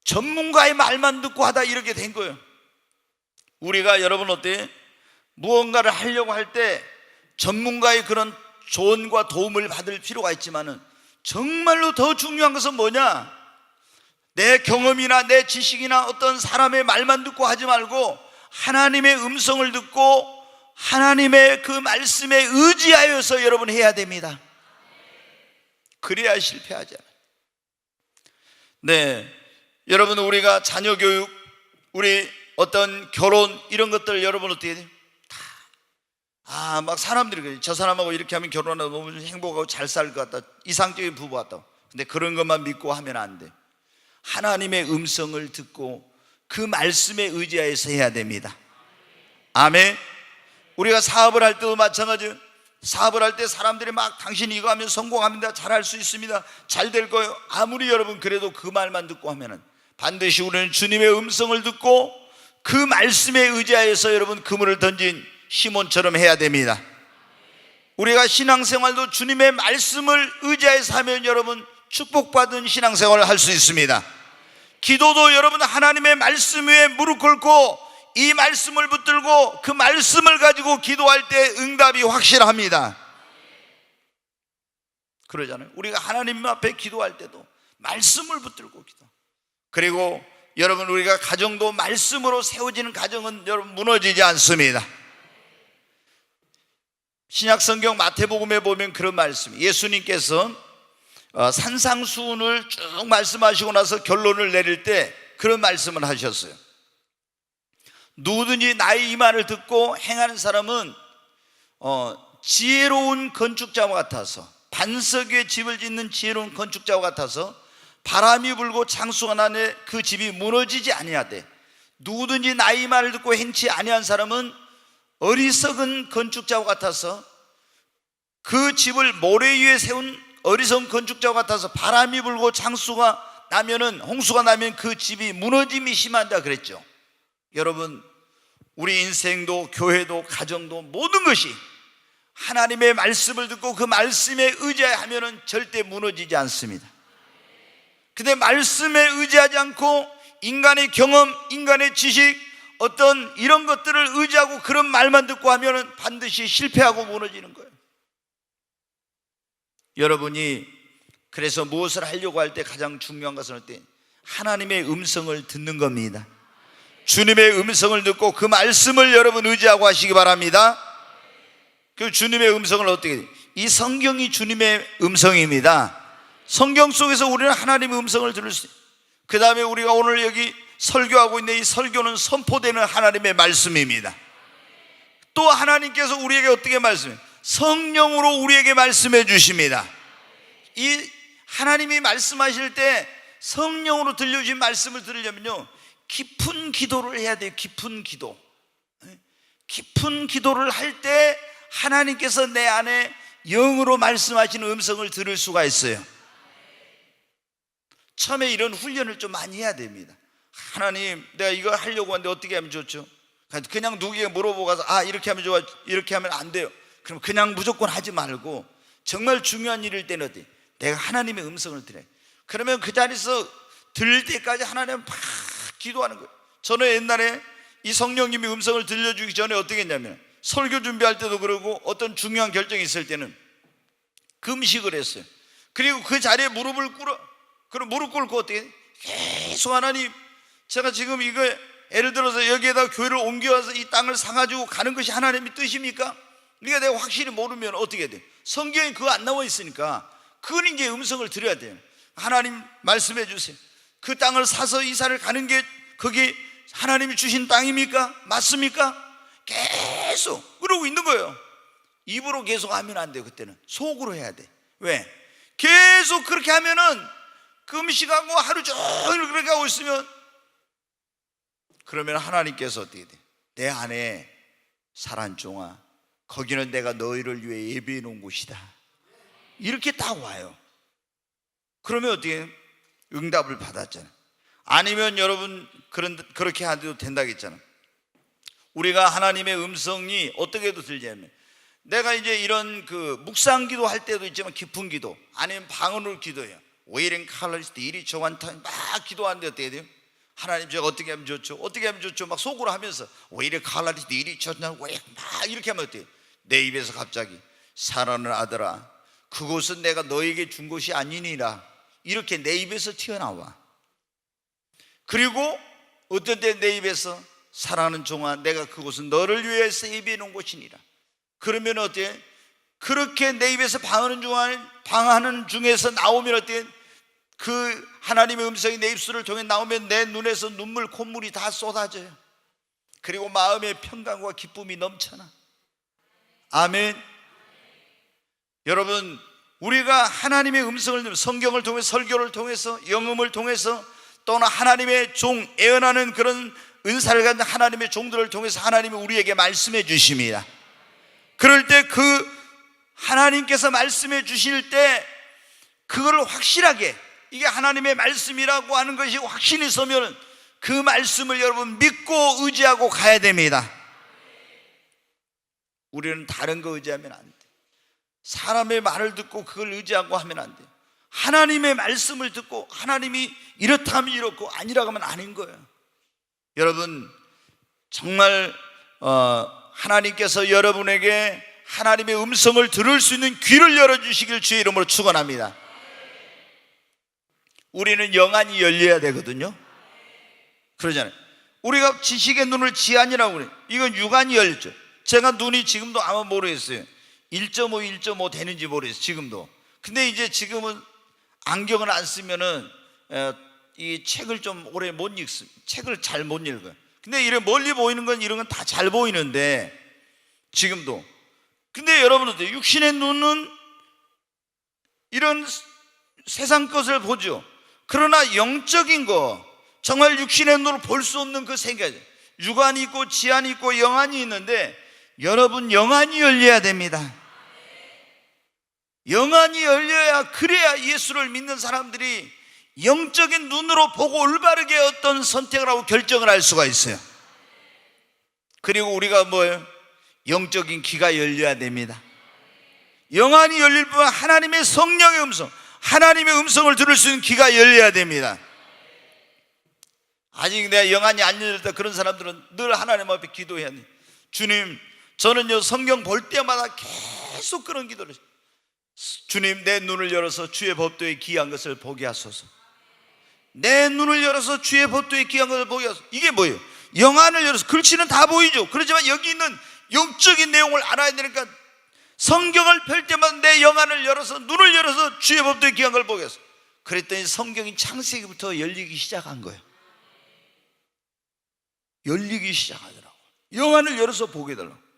전문가의 말만 듣고 하다 이렇게 된 거예요. 우리가 여러분 어때요? 무언가를 하려고 할 때 전문가의 그런 조언과 도움을 받을 필요가 있지만은 정말로 더 중요한 것은 뭐냐? 내 경험이나 내 지식이나 어떤 사람의 말만 듣고 하지 말고 하나님의 음성을 듣고 하나님의 그 말씀에 의지하여서 여러분 해야 됩니다. 그래야 실패하지 않아요. 네, 여러분 우리가 자녀 교육, 우리 어떤 결혼 이런 것들 여러분 어떻게 돼요? 막 사람들이 그래요. 저 사람하고 이렇게 하면 결혼하고 너무 행복하고 잘 살 것 같다, 이상적인 부부 같다. 근데 그런 것만 믿고 하면 안 돼. 하나님의 음성을 듣고 그 말씀에 의지하여서 해야 됩니다. 아멘. 우리가 사업을 할 때도 마찬가지예요. 사업을 할 때 사람들이 막 당신이 이거 하면 성공합니다, 잘할 수 있습니다, 잘 될 거예요. 아무리 여러분 그래도 그 말만 듣고 하면은 반드시 우리는 주님의 음성을 듣고 그 말씀에 의지하여서 여러분 그물을 던진 시몬처럼 해야 됩니다. 우리가 신앙생활도 주님의 말씀을 의지해서 하면 여러분 축복받은 신앙생활을 할 수 있습니다. 기도도 여러분 하나님의 말씀 위에 무릎 꿇고 이 말씀을 붙들고 그 말씀을 가지고 기도할 때 응답이 확실합니다. 그러잖아요. 우리가 하나님 앞에 기도할 때도 말씀을 붙들고 기도. 그리고 여러분 우리가 가정도 말씀으로 세워지는 가정은 여러분 무너지지 않습니다. 신약성경 마태복음에 보면 그런 말씀, 예수님께서 산상수훈을 쭉 말씀하시고 나서 결론을 내릴 때 그런 말씀을 하셨어요. 누구든지 나의 이 말을 듣고 행하는 사람은 지혜로운 건축자와 같아서, 반석 위에 집을 짓는 지혜로운 건축자와 같아서 바람이 불고 창수가 나네 그 집이 무너지지 아니하되, 누구든지 나의 말을 듣고 행치 아니한 사람은 어리석은 건축자와 같아서 그 집을 모래 위에 세운 어리석은 건축자와 같아서 바람이 불고 창수가 나면은, 홍수가 나면 그 집이 무너짐이 심하다 그랬죠. 여러분 우리 인생도 교회도 가정도 모든 것이 하나님의 말씀을 듣고 그 말씀에 의지하면은 절대 무너지지 않습니다. 근데 말씀에 의지하지 않고 인간의 경험, 인간의 지식, 어떤 이런 것들을 의지하고 그런 말만 듣고 하면은 반드시 실패하고 무너지는 거예요. 여러분이 그래서 무엇을 하려고 할 때 가장 중요한 것은 어때? 하나님의 음성을 듣는 겁니다. 주님의 음성을 듣고 그 말씀을 여러분 의지하고 하시기 바랍니다. 그 주님의 음성을 어떻게, 이 성경이 주님의 음성입니다. 성경 속에서 우리는 하나님의 음성을 들을 수 있어요. 그 다음에 우리가 오늘 여기 설교하고 있는 이 설교는 선포되는 하나님의 말씀입니다. 또 하나님께서 우리에게 어떻게 말씀해요? 성령으로 우리에게 말씀해 주십니다. 이 하나님이 말씀하실 때 성령으로 들려주신 말씀을 들으려면요, 깊은 기도를 해야 돼요. 깊은 기도. 깊은 기도를 할 때 하나님께서 내 안에 영으로 말씀하시는 음성을 들을 수가 있어요. 처음에 이런 훈련을 좀 많이 해야 됩니다. 하나님, 내가 이거 하려고 하는데 어떻게 하면 좋죠? 그냥 누구에게 물어보고 가서 이렇게 하면 좋아, 이렇게 하면 안 돼요. 그럼 그냥 무조건 하지 말고 정말 중요한 일일 때는 어때? 내가 하나님의 음성을 들어요. 그러면 그 자리에서 들릴 때까지 하나님 막 기도하는 거예요. 저는 옛날에 이 성령님이 음성을 들려주기 전에 어떻게 했냐면, 설교 준비할 때도 그러고 어떤 중요한 결정이 있을 때는 금식을 했어요. 그리고 그 자리에 무릎을 꿇어. 그럼 무릎 꿇고 어떻게 해? 계속 하나님, 제가 지금 이거 예를 들어서 여기에다 교회를 옮겨와서 이 땅을 사가지고 가는 것이 하나님의 뜻입니까? 그러니까 내가 확실히 모르면 어떻게 해야 돼? 성경에 그거 안 나와 있으니까 그건 이제 음성을 드려야 돼요. 하나님 말씀해 주세요. 그 땅을 사서 이사를 가는 게 그게 하나님이 주신 땅입니까? 맞습니까? 계속 그러고 있는 거예요. 입으로 계속 하면 안 돼요. 그때는 속으로 해야 돼. 왜? 계속 그렇게 하면은 금식하고 하루 종일 그렇게 하고 있으면, 그러면 하나님께서 어떻게 돼? 내 안에 사랑종아, 거기는 내가 너희를 위해 예비해 놓은 곳이다, 이렇게 딱 와요. 그러면 어떻게 해요? 응답을 받았잖아요. 아니면 여러분 그렇게 해도 된다고 했잖아. 우리가 하나님의 음성이 어떻게 해도 들냐면, 내가 이제 이런 그 묵상 기도 할 때도 있지만 깊은 기도, 아니면 방언으로 기도해요. 웨이링 칼러스 이리 저한테 막 기도하는데 어떻게 돼요? 하나님 제가 어떻게 하면 좋죠? 어떻게 하면 좋죠? 막 속으로 하면서 웨이링 칼러스 이리 저한테 막 이렇게 하면 어때요? 내 입에서 갑자기 사랑하는 아들아, 그곳은 내가 너에게 준 것이 아니니라, 이렇게 내 입에서 튀어나와. 그리고 어떤 때 내 입에서 사랑하는 종아, 내가 그곳은 너를 위해서 예비해 놓은 곳이니라. 그러면 어때? 그렇게 내 입에서 방하는 중에서 나오면 어때? 그 하나님의 음성이 내 입술을 통해 나오면 내 눈에서 눈물, 콧물이 다 쏟아져요. 그리고 마음의 평강과 기쁨이 넘쳐나. 아멘. 여러분, 우리가 하나님의 음성을 듣는, 성경을 통해서, 설교를 통해서, 영음을 통해서, 또는 하나님의 종, 애언하는 그런 은사를 가진 하나님의 종들을 통해서 하나님이 우리에게 말씀해 주십니다. 그럴 때 그 하나님께서 말씀해 주실 때 그걸 확실하게, 이게 하나님의 말씀이라고 하는 것이 확신이 서면 그 말씀을 여러분 믿고 의지하고 가야 됩니다. 우리는 다른 거 의지하면 안 돼. 사람의 말을 듣고 그걸 의지하고 하면 안 돼. 하나님의 말씀을 듣고 하나님이 이렇다 하면 이렇고 아니라고 하면 아닌 거예요. 여러분, 정말 하나님께서 여러분에게 하나님의 음성을 들을 수 있는 귀를 열어주시길 주의 이름으로 축원합니다. 우리는 영안이 열려야 되거든요. 그러잖아요. 우리가 지식의 눈을 지안이라고 그래요. 이건 육안이 열렸죠. 제가 눈이 지금도 아마 모르겠어요. 1.5 되는지 모르겠어요, 지금도. 근데 이제 지금은 안경을 안 쓰면은 이 책을 좀 오래 못 읽습니다. 책을 잘 못 읽어요. 근데 이런 멀리 보이는 건, 이런 건 다 잘 보이는데 지금도. 근데 여러분들 육신의 눈은 이런 세상 것을 보죠. 그러나 영적인 거, 정말 육신의 눈으로 볼 수 없는 그 세계, 육안이 있고 지안이 있고 영안이 있는데, 여러분 영안이 열려야 됩니다. 영안이 열려야, 그래야 예수를 믿는 사람들이 영적인 눈으로 보고 올바르게 어떤 선택을 하고 결정을 할 수가 있어요. 그리고 우리가 뭐예요? 영적인 귀가 열려야 됩니다. 영안이 열릴 뿐 하나님의 성령의 음성, 하나님의 음성을 들을 수 있는 귀가 열려야 됩니다. 아직 내가 영안이 안 열렸다 그런 사람들은 늘 하나님 앞에 기도해야 돼. 주님, 저는요 성경 볼 때마다 계속 그런 기도를 해요. 주님, 내 눈을 열어서 주의 법도에 귀한 것을 보게 하소서. 내 눈을 열어서 주의 법도에 귀한 것을 보게 하소서. 이게 뭐예요? 영안을 열어서, 글씨는 다 보이죠. 그렇지만 여기 있는 영적인 내용을 알아야 되니까 성경을 펼 때마다 내 영안을 열어서, 눈을 열어서 주의 법도에 귀한 걸 보게 하소서. 그랬더니 성경이 창세기부터 열리기 시작한 거예요. 열리기 시작하더라고. 영안을 열어서 보게 해달라고.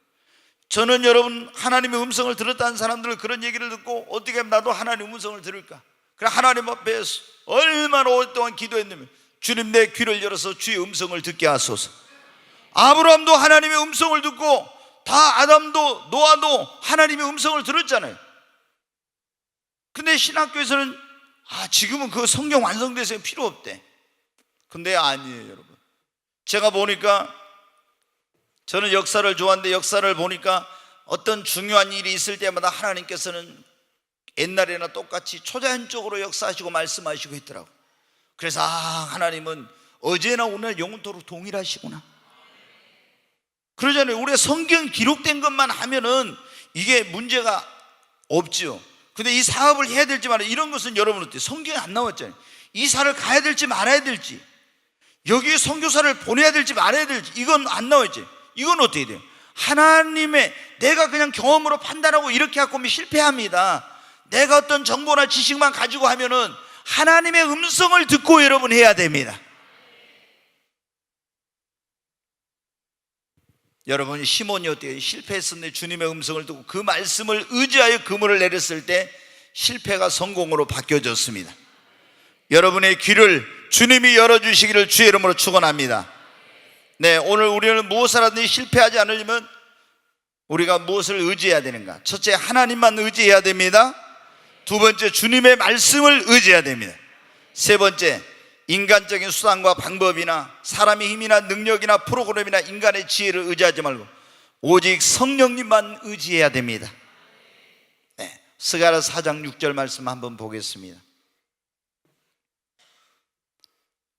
저는 여러분 하나님의 음성을 들었다는 사람들 그런 얘기를 듣고 어떻게 하면 나도 하나님의 음성을 들을까? 그래, 하나님 앞에 얼마나 오랫동안 기도했냐면, 주님, 내 귀를 열어서 주의 음성을 듣게 하소서. 아브라함도 하나님의 음성을 듣고, 다 아담도 노아도 하나님의 음성을 들었잖아요. 근데 신학교에서는 지금은 그 성경 완성돼서 필요 없대. 근데 아니에요, 여러분. 제가 보니까, 저는 역사를 좋아하는데 역사를 보니까 어떤 중요한 일이 있을 때마다 하나님께서는 옛날에나 똑같이 초자연적으로 역사하시고 말씀하시고 했더라고. 그래서 하나님은 어제나 오늘 영원토록 동일하시구나. 그러잖아요. 우리가 성경 기록된 것만 하면은 이게 문제가 없죠. 근데 이 사업을 해야 될지 말아야, 이런 것은 여러분 어때요? 성경에 안 나왔잖아요. 이사를 가야 될지 말아야 될지, 여기에 선교사를 보내야 될지 말아야 될지, 이건 안 나와있지. 이건 어떻게 돼요? 하나님의, 내가 그냥 경험으로 판단하고 이렇게 하고 하면 실패합니다. 내가 어떤 정보나 지식만 가지고 하면은 하나님의 음성을 듣고 여러분 해야 됩니다. 여러분, 시몬이 어때요? 실패했었는데 주님의 음성을 듣고 그 말씀을 의지하여 그물을 내렸을 때 실패가 성공으로 바뀌어졌습니다. 여러분의 귀를 주님이 열어주시기를 주의 이름으로 축원합니다. 네, 오늘 우리는 무엇을 하든지 실패하지 않으려면 우리가 무엇을 의지해야 되는가? 첫째, 하나님만 의지해야 됩니다. 두 번째, 주님의 말씀을 의지해야 됩니다. 세 번째, 인간적인 수단과 방법이나 사람의 힘이나 능력이나 프로그램이나 인간의 지혜를 의지하지 말고 오직 성령님만 의지해야 됩니다. 네, 스가랴 4장 6절 말씀 한번 보겠습니다.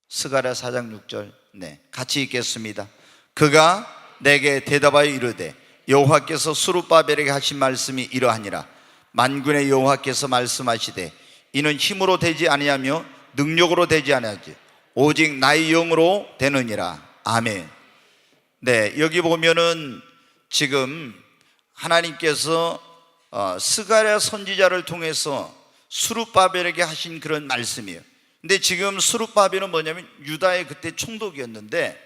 스가랴 4장 6절, 네, 같이 읽겠습니다. 그가 내게 대답하여 이르되 여호와께서 스룹바벨에게 하신 말씀이 이러하니라. 만군의 여호와께서 말씀하시되 이는 힘으로 되지 아니하며 능력으로 되지 아니하지 오직 나의 영으로 되느니라. 아멘. 네, 여기 보면은 지금 하나님께서 스가랴 선지자를 통해서 스룹바벨에게 하신 그런 말씀이에요. 근데 지금 스룹바벨은 뭐냐면 유다의 그때 총독이었는데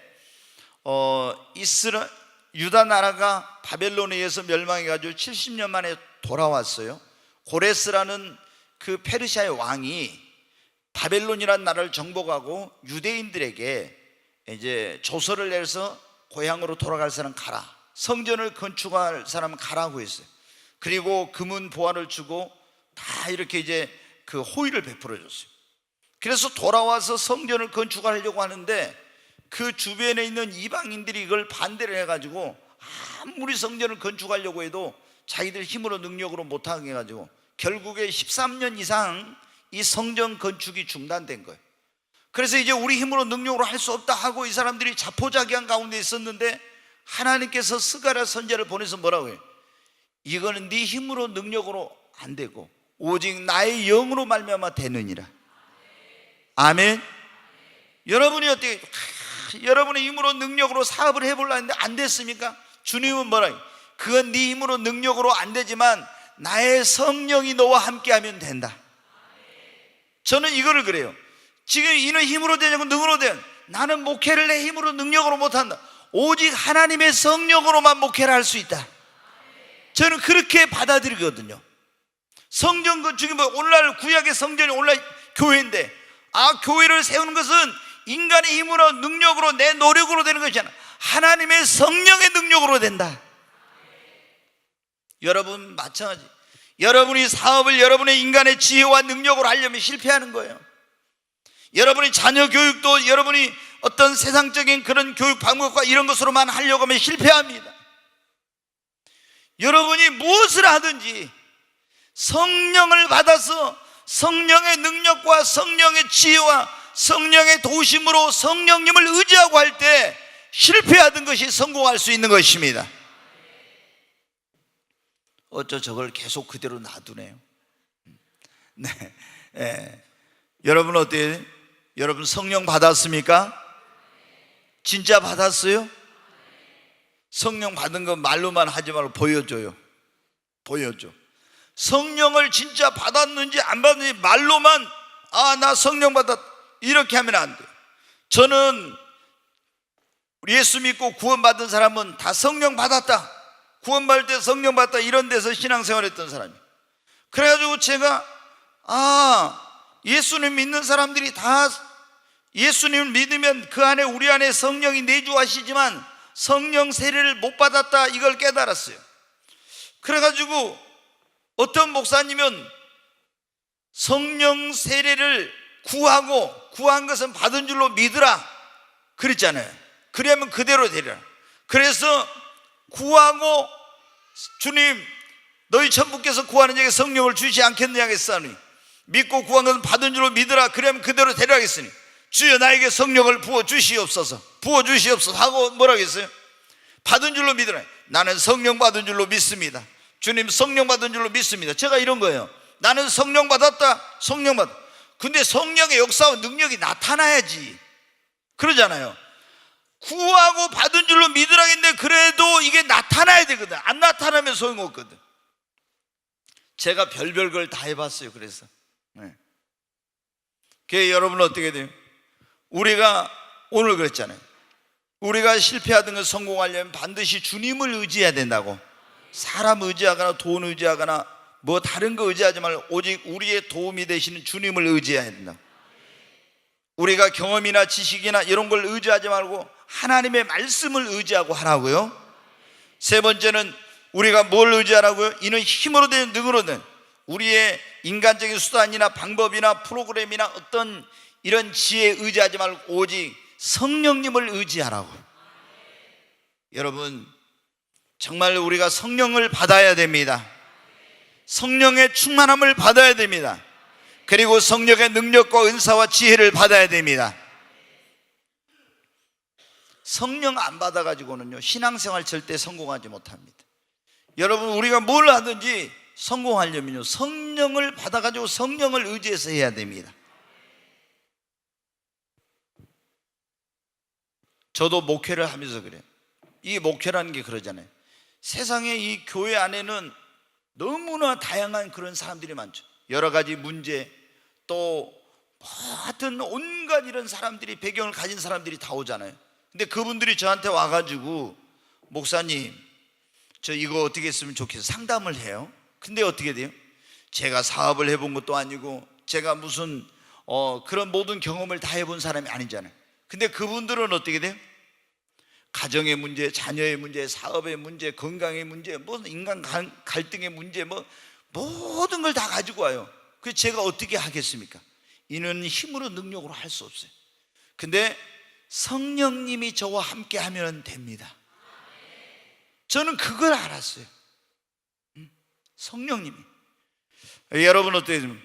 유다 나라가 바벨론에 의해서 멸망해가지고 70년 만에 돌아왔어요. 고레스라는 그 페르시아의 왕이 바벨론이라는 나라를 정복하고 유대인들에게 이제 조서를 내서 고향으로 돌아갈 사람 가라, 성전을 건축할 사람은 가라고 했어요. 그리고 금은 보화를 주고 다 이렇게 이제 그 호의를 베풀어 줬어요. 그래서 돌아와서 성전을 건축하려고 하는데 그 주변에 있는 이방인들이 이걸 반대를 해가지고 아무리 성전을 건축하려고 해도 자기들 힘으로 능력으로 못하게 해가지고 결국에 13년 이상 이 성전 건축이 중단된 거예요. 그래서 이제 우리 힘으로 능력으로 할 수 없다 하고 이 사람들이 자포자기한 가운데 있었는데 하나님께서 스가랴 선지자를 보내서 뭐라고 해요? 이거는 네 힘으로 능력으로 안 되고 오직 나의 영으로 말미암아 되느니라. 아멘. 여러분이 어떻게 여러분의 힘으로 능력으로 사업을 해보려 했는데 안 됐습니까? 주님은 뭐라 해요? 그건 네 힘으로 능력으로 안 되지만 나의 성령이 너와 함께하면 된다. 저는 이거를 그래요. 지금 이는 힘으로 되냐고 능으로 되냐, 나는 목회를 내 힘으로 능력으로 못한다. 오직 하나님의 성령으로만 목회를 할 수 있다. 저는 그렇게 받아들이거든요. 성전 건축이 뭐 오늘날 구약의 성전이 오늘날 교회인데, 교회를 세우는 것은 인간의 힘으로 능력으로 내 노력으로 되는 것이 아니라 하나님의 성령의 능력으로 된다. 여러분 마찬가지. 여러분이 사업을 여러분의 인간의 지혜와 능력으로 하려면 실패하는 거예요. 여러분이 자녀 교육도 여러분이 어떤 세상적인 그런 교육 방법과 이런 것으로만 하려고 하면 실패합니다. 여러분이 무엇을 하든지 성령을 받아서 성령의 능력과 성령의 지혜와 성령의 도우심으로 성령님을 의지하고 할 때 실패하던 것이 성공할 수 있는 것입니다. 어쩌 저걸 계속 그대로 놔두네요. 네. 여러분 어때요? 여러분 성령 받았습니까? 진짜 받았어요? 성령 받은 거 말로만 하지 말고 보여줘요. 보여줘. 성령을 진짜 받았는지 안 받았는지 말로만 나 성령 받았다 이렇게 하면 안 돼요. 저는 예수 믿고 구원받은 사람은 다 성령 받았다, 구원받을 때 성령 받았다 이런 데서 신앙생활했던 사람이에요. 그래가지고 제가 예수님 믿는 사람들이 다 예수님을 믿으면 그 안에 우리 안에 성령이 내주하시지만 성령 세례를 못 받았다 이걸 깨달았어요. 그래가지고 어떤 목사님은 성령 세례를 구한 것은 받은 줄로 믿으라 그랬잖아요. 그러면 그대로 되리라. 그래서 구하고 주님 너희 천부께서 구하는 자에게 성령을 주시지 않겠느냐 하겠사오니 믿고 구한 것은 받은 줄로 믿으라. 그러면 그대로 되리라 하겠으니 주여 나에게 성령을 부어주시옵소서 하고 뭐라고 했어요? 받은 줄로 믿으라. 나는 성령 받은 줄로 믿습니다. 주님 성령 받은 줄로 믿습니다. 제가 이런 거예요. 나는 성령 받았다. 근데 성령의 역사와 능력이 나타나야지 그러잖아요. 구하고 받은 줄로 믿으라겠는데 그래도 이게 나타나야 되거든. 안 나타나면 소용없거든. 제가 별별 걸 다 해봤어요. 그래서 여러분 어떻게 돼요? 우리가 오늘 그랬잖아요. 우리가 실패하던 걸 성공하려면 반드시 주님을 의지해야 된다고. 사람 의지하거나 돈 의지하거나 뭐 다른 거 의지하지 말고 오직 우리의 도움이 되시는 주님을 의지해야 된다. 우리가 경험이나 지식이나 이런 걸 의지하지 말고 하나님의 말씀을 의지하고 하라고요. 세 번째는 우리가 뭘 의지하라고요? 이는 힘으로 된 능으로 된, 우리의 인간적인 수단이나 방법이나 프로그램이나 어떤 이런 지혜에 의지하지 말고 오직 성령님을 의지하라고. 여러분 정말 우리가 성령을 받아야 됩니다. 성령의 충만함을 받아야 됩니다. 그리고 성령의 능력과 은사와 지혜를 받아야 됩니다. 성령 안 받아가지고는요 신앙생활 절대 성공하지 못합니다. 여러분 우리가 뭘 하든지 성공하려면요 성령을 받아가지고 성령을 의지해서 해야 됩니다. 저도 목회를 하면서 그래요. 이 목회라는 게 그러잖아요. 세상에 이 교회 안에는 너무나 다양한 그런 사람들이 많죠. 여러 가지 문제, 또 하여튼 온갖 이런 사람들이, 배경을 가진 사람들이 다 오잖아요. 근데 그분들이 저한테 와가지고 목사님 저 이거 어떻게 했으면 좋겠어요 상담을 해요. 근데 어떻게 돼요? 제가 사업을 해본 것도 아니고 제가 무슨 그런 모든 경험을 다 해본 사람이 아니잖아요. 근데 그분들은 어떻게 돼요? 가정의 문제, 자녀의 문제, 사업의 문제, 건강의 문제, 뭐 인간 갈등의 문제, 뭐 모든 걸 다 가지고 와요. 그래서 제가 어떻게 하겠습니까? 이는 힘으로 능력으로 할 수 없어요. 근데 성령님이 저와 함께 하면 됩니다. 저는 그걸 알았어요. 성령님이. 여러분 어때요?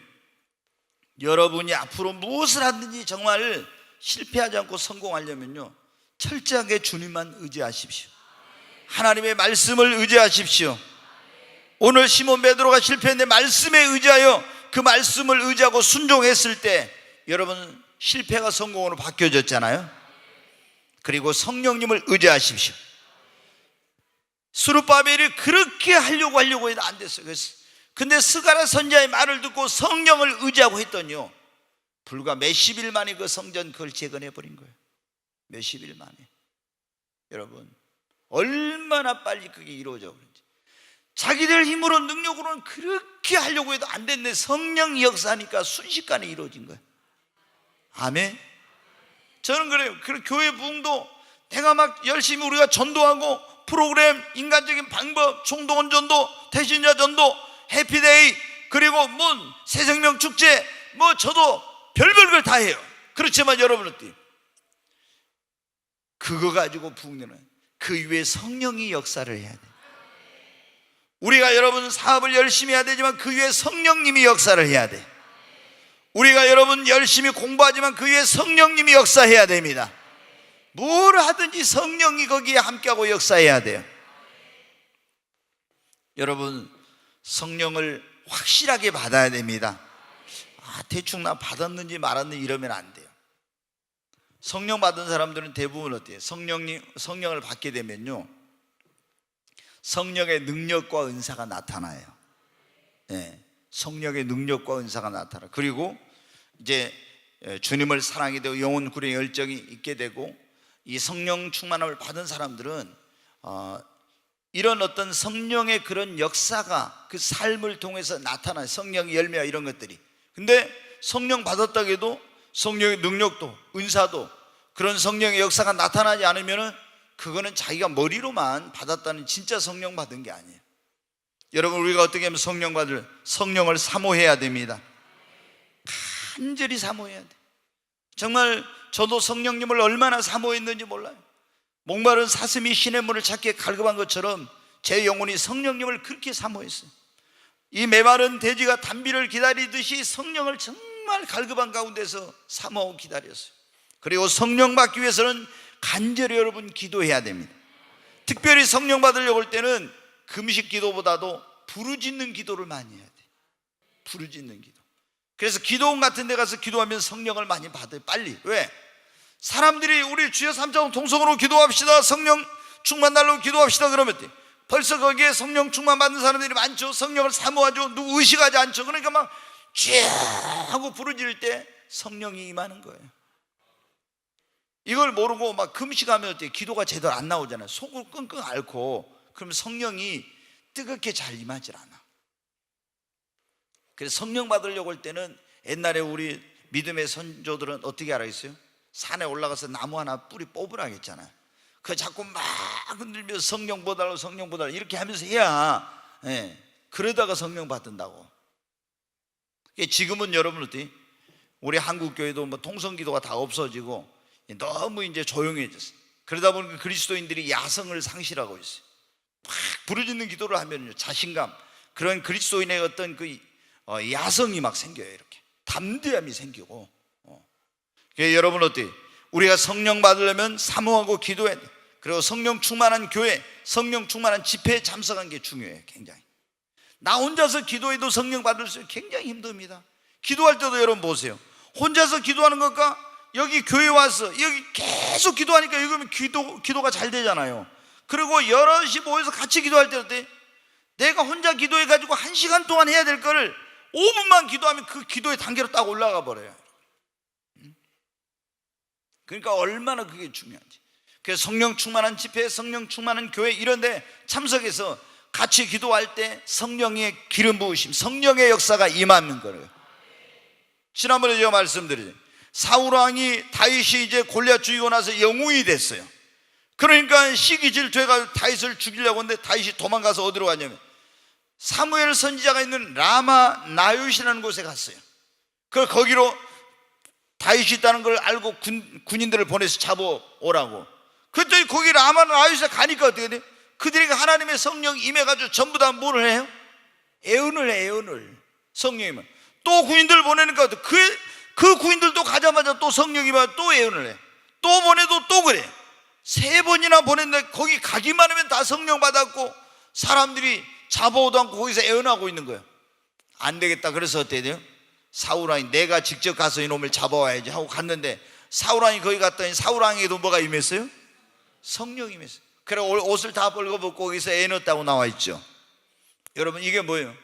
여러분이 앞으로 무엇을 하든지 정말 실패하지 않고 성공하려면요 철저하게 주님만 의지하십시오. 하나님의 말씀을 의지하십시오. 오늘 시몬 베드로가 실패했는데 말씀에 의지하여 그 말씀을 의지하고 순종했을 때 여러분 실패가 성공으로 바뀌어졌잖아요. 그리고 성령님을 의지하십시오. 스룹바벨이 그렇게 하려고 해도 안 됐어요. 근데 스가랴 선지자의 말을 듣고 성령을 의지하고 했더니요 불과 몇십 일 만에 그 성전 그걸 재건해 버린 거예요. 몇십 일 만에. 여러분 얼마나 빨리 그게 이루어져 그런지. 자기들 힘으로 능력으로는 그렇게 하려고 해도 안 됐는데 성령이 역사하니까 순식간에 이루어진 거예요. 아멘. 저는 그래요. 그 교회 부흥도 내가 막 열심히 우리가 전도하고 프로그램, 인간적인 방법, 총동원 전도, 태신자 전도, 해피데이, 그리고 뭐 새생명 축제, 뭐 저도 별별 걸 다 해요. 그렇지만 여러분 어때요? 그거 가지고 부흥되는 그 위에 성령이 역사를 해야 돼요. 우리가 여러분 사업을 열심히 해야 되지만 그 위에 성령님이 역사를 해야 돼. 우리가 여러분 열심히 공부하지만 그 위에 성령님이 역사해야 됩니다. 뭘 하든지 성령이 거기에 함께하고 역사해야 돼요. 여러분 성령을 확실하게 받아야 됩니다. 대충 나 받았는지 말았는지 이러면 안 돼요. 성령 받은 사람들은 대부분 어때요? 성령을 받게 되면요 성령의 능력과 은사가 나타나요. 네, 성령의 능력과 은사가 나타나. 그리고 이제 주님을 사랑하게 되고 영혼 구원의 열정이 있게 되고, 이 성령 충만함을 받은 사람들은 이런 어떤 성령의 그런 역사가 그 삶을 통해서 나타나요. 성령의 열매와 이런 것들이. 근데 성령 받았다고 해도 성령의 능력도 은사도 그런 성령의 역사가 나타나지 않으면 그거는 자기가 머리로만 받았다는 진짜 성령 받은 게 아니에요. 여러분 우리가 어떻게 하면 성령을 사모해야 됩니다. 간절히 사모해야 돼. 정말 저도 성령님을 얼마나 사모했는지 몰라요. 목마른 사슴이 시냇물을 찾기에 갈급한 것처럼 제 영혼이 성령님을 그렇게 사모했어요. 이 메마른 돼지가 단비를 기다리듯이 성령을 정말 갈급한 가운데서 사모하고 기다렸어요. 그리고 성령 받기 위해서는 간절히 여러분 기도해야 됩니다. 특별히 성령 받으려고 할 때는 금식 기도보다도 부르짖는 기도를 많이 해야 돼요. 부르짖는 기도. 그래서 기도원 같은 데 가서 기도하면 성령을 많이 받아요. 빨리. 왜? 사람들이 우리 주여 삼자원 통성으로 기도합시다, 성령 충만 달라고 기도합시다 그러면 벌써 거기에 성령 충만 받는 사람들이 많죠. 성령을 사모하죠. 누구 의식하지 않죠. 그러니까 막 쥐 하고 부르짖을 때 성령이 임하는 거예요. 이걸 모르고 막 금식하면 기도가 제대로 안 나오잖아요. 속을 끙끙 앓고 그러면 성령이 뜨겁게 잘 임하질 않아. 그래서 성령 받으려고 할 때는 옛날에 우리 믿음의 선조들은 어떻게 알아있어요? 산에 올라가서 나무 하나 뿌리 뽑으라 했잖아요. 그 자꾸 막 흔들면서 성령 보달라 성령 보달라 이렇게 하면서 해야, 그러다가 성령 받는다고. 지금은 여러분 어때? 우리 한국 교회도 뭐 통성기도가 다 없어지고 너무 이제 조용해졌어요. 그러다 보니까 그리스도인들이 야성을 상실하고 있어요. 막 부르짖는 기도를 하면요 자신감, 그런 그리스도인의 어떤 그 야성이 막 생겨요. 이렇게 담대함이 생기고. 여러분 어때? 우리가 성령 받으려면 사모하고 기도해야 돼. 그리고 성령 충만한 교회, 성령 충만한 집회에 참석한 게 중요해요. 굉장히. 나 혼자서 기도해도 성령 받을 수 굉장히 힘듭니다. 기도할 때도 여러분 보세요. 혼자서 기도하는 것과 여기 교회 와서 여기 계속 기도하니까 여기 기도가 잘 되잖아요. 그리고 여럿이 모여서 같이 기도할 때 어때? 내가 혼자 기도해가지고 1시간 동안 해야 될 거를 5분만 기도하면 그 기도의 단계로 딱 올라가 버려요. 그러니까 얼마나 그게 중요한지. 그래서 성령 충만한 집회, 성령 충만한 교회 이런 데 참석해서 같이 기도할 때 성령의 기름 부으심, 성령의 역사가 임하는 거예요. 지난번에 제가 말씀드렸죠. 사울 왕이 다윗이 이제 골리앗 죽이고 나서 영웅이 됐어요. 그러니까 시기 질투해가지고 다윗을 죽이려고 하는데 다윗이 도망가서 어디로 가냐면 사무엘 선지자가 있는 라마 나요시라는 곳에 갔어요. 그래서 거기로 다윗이 있다는 걸 알고 군인들을 보내서 잡아오라고. 그랬더니 거기 라마 나요시에 가니까 어떻게 돼? 그들이 하나님의 성령이 임해가지고 전부 다 뭐를 해요? 애언을 해, 애언을. 성령이면 또 군인들 보내니까 그 군인들도 가자마자 또 성령이 임하면 또 애언을 해. 또 보내도 또 그래. 3번이나 보냈는데 거기 가기만 하면 다 성령 받았고 사람들이 잡아오도 않고 거기서 애언하고 있는 거예요. 안 되겠다. 그래서 어떻게 돼요? 사울왕이 내가 직접 가서 이놈을 잡아와야지 하고 갔는데 사울왕이 거기 갔더니 사울왕에도 뭐가 임했어요? 성령이 임했어요. 그래 옷을 다 벌거벗고 거기서 애눴다고 나와 있죠. 여러분 이게 뭐예요?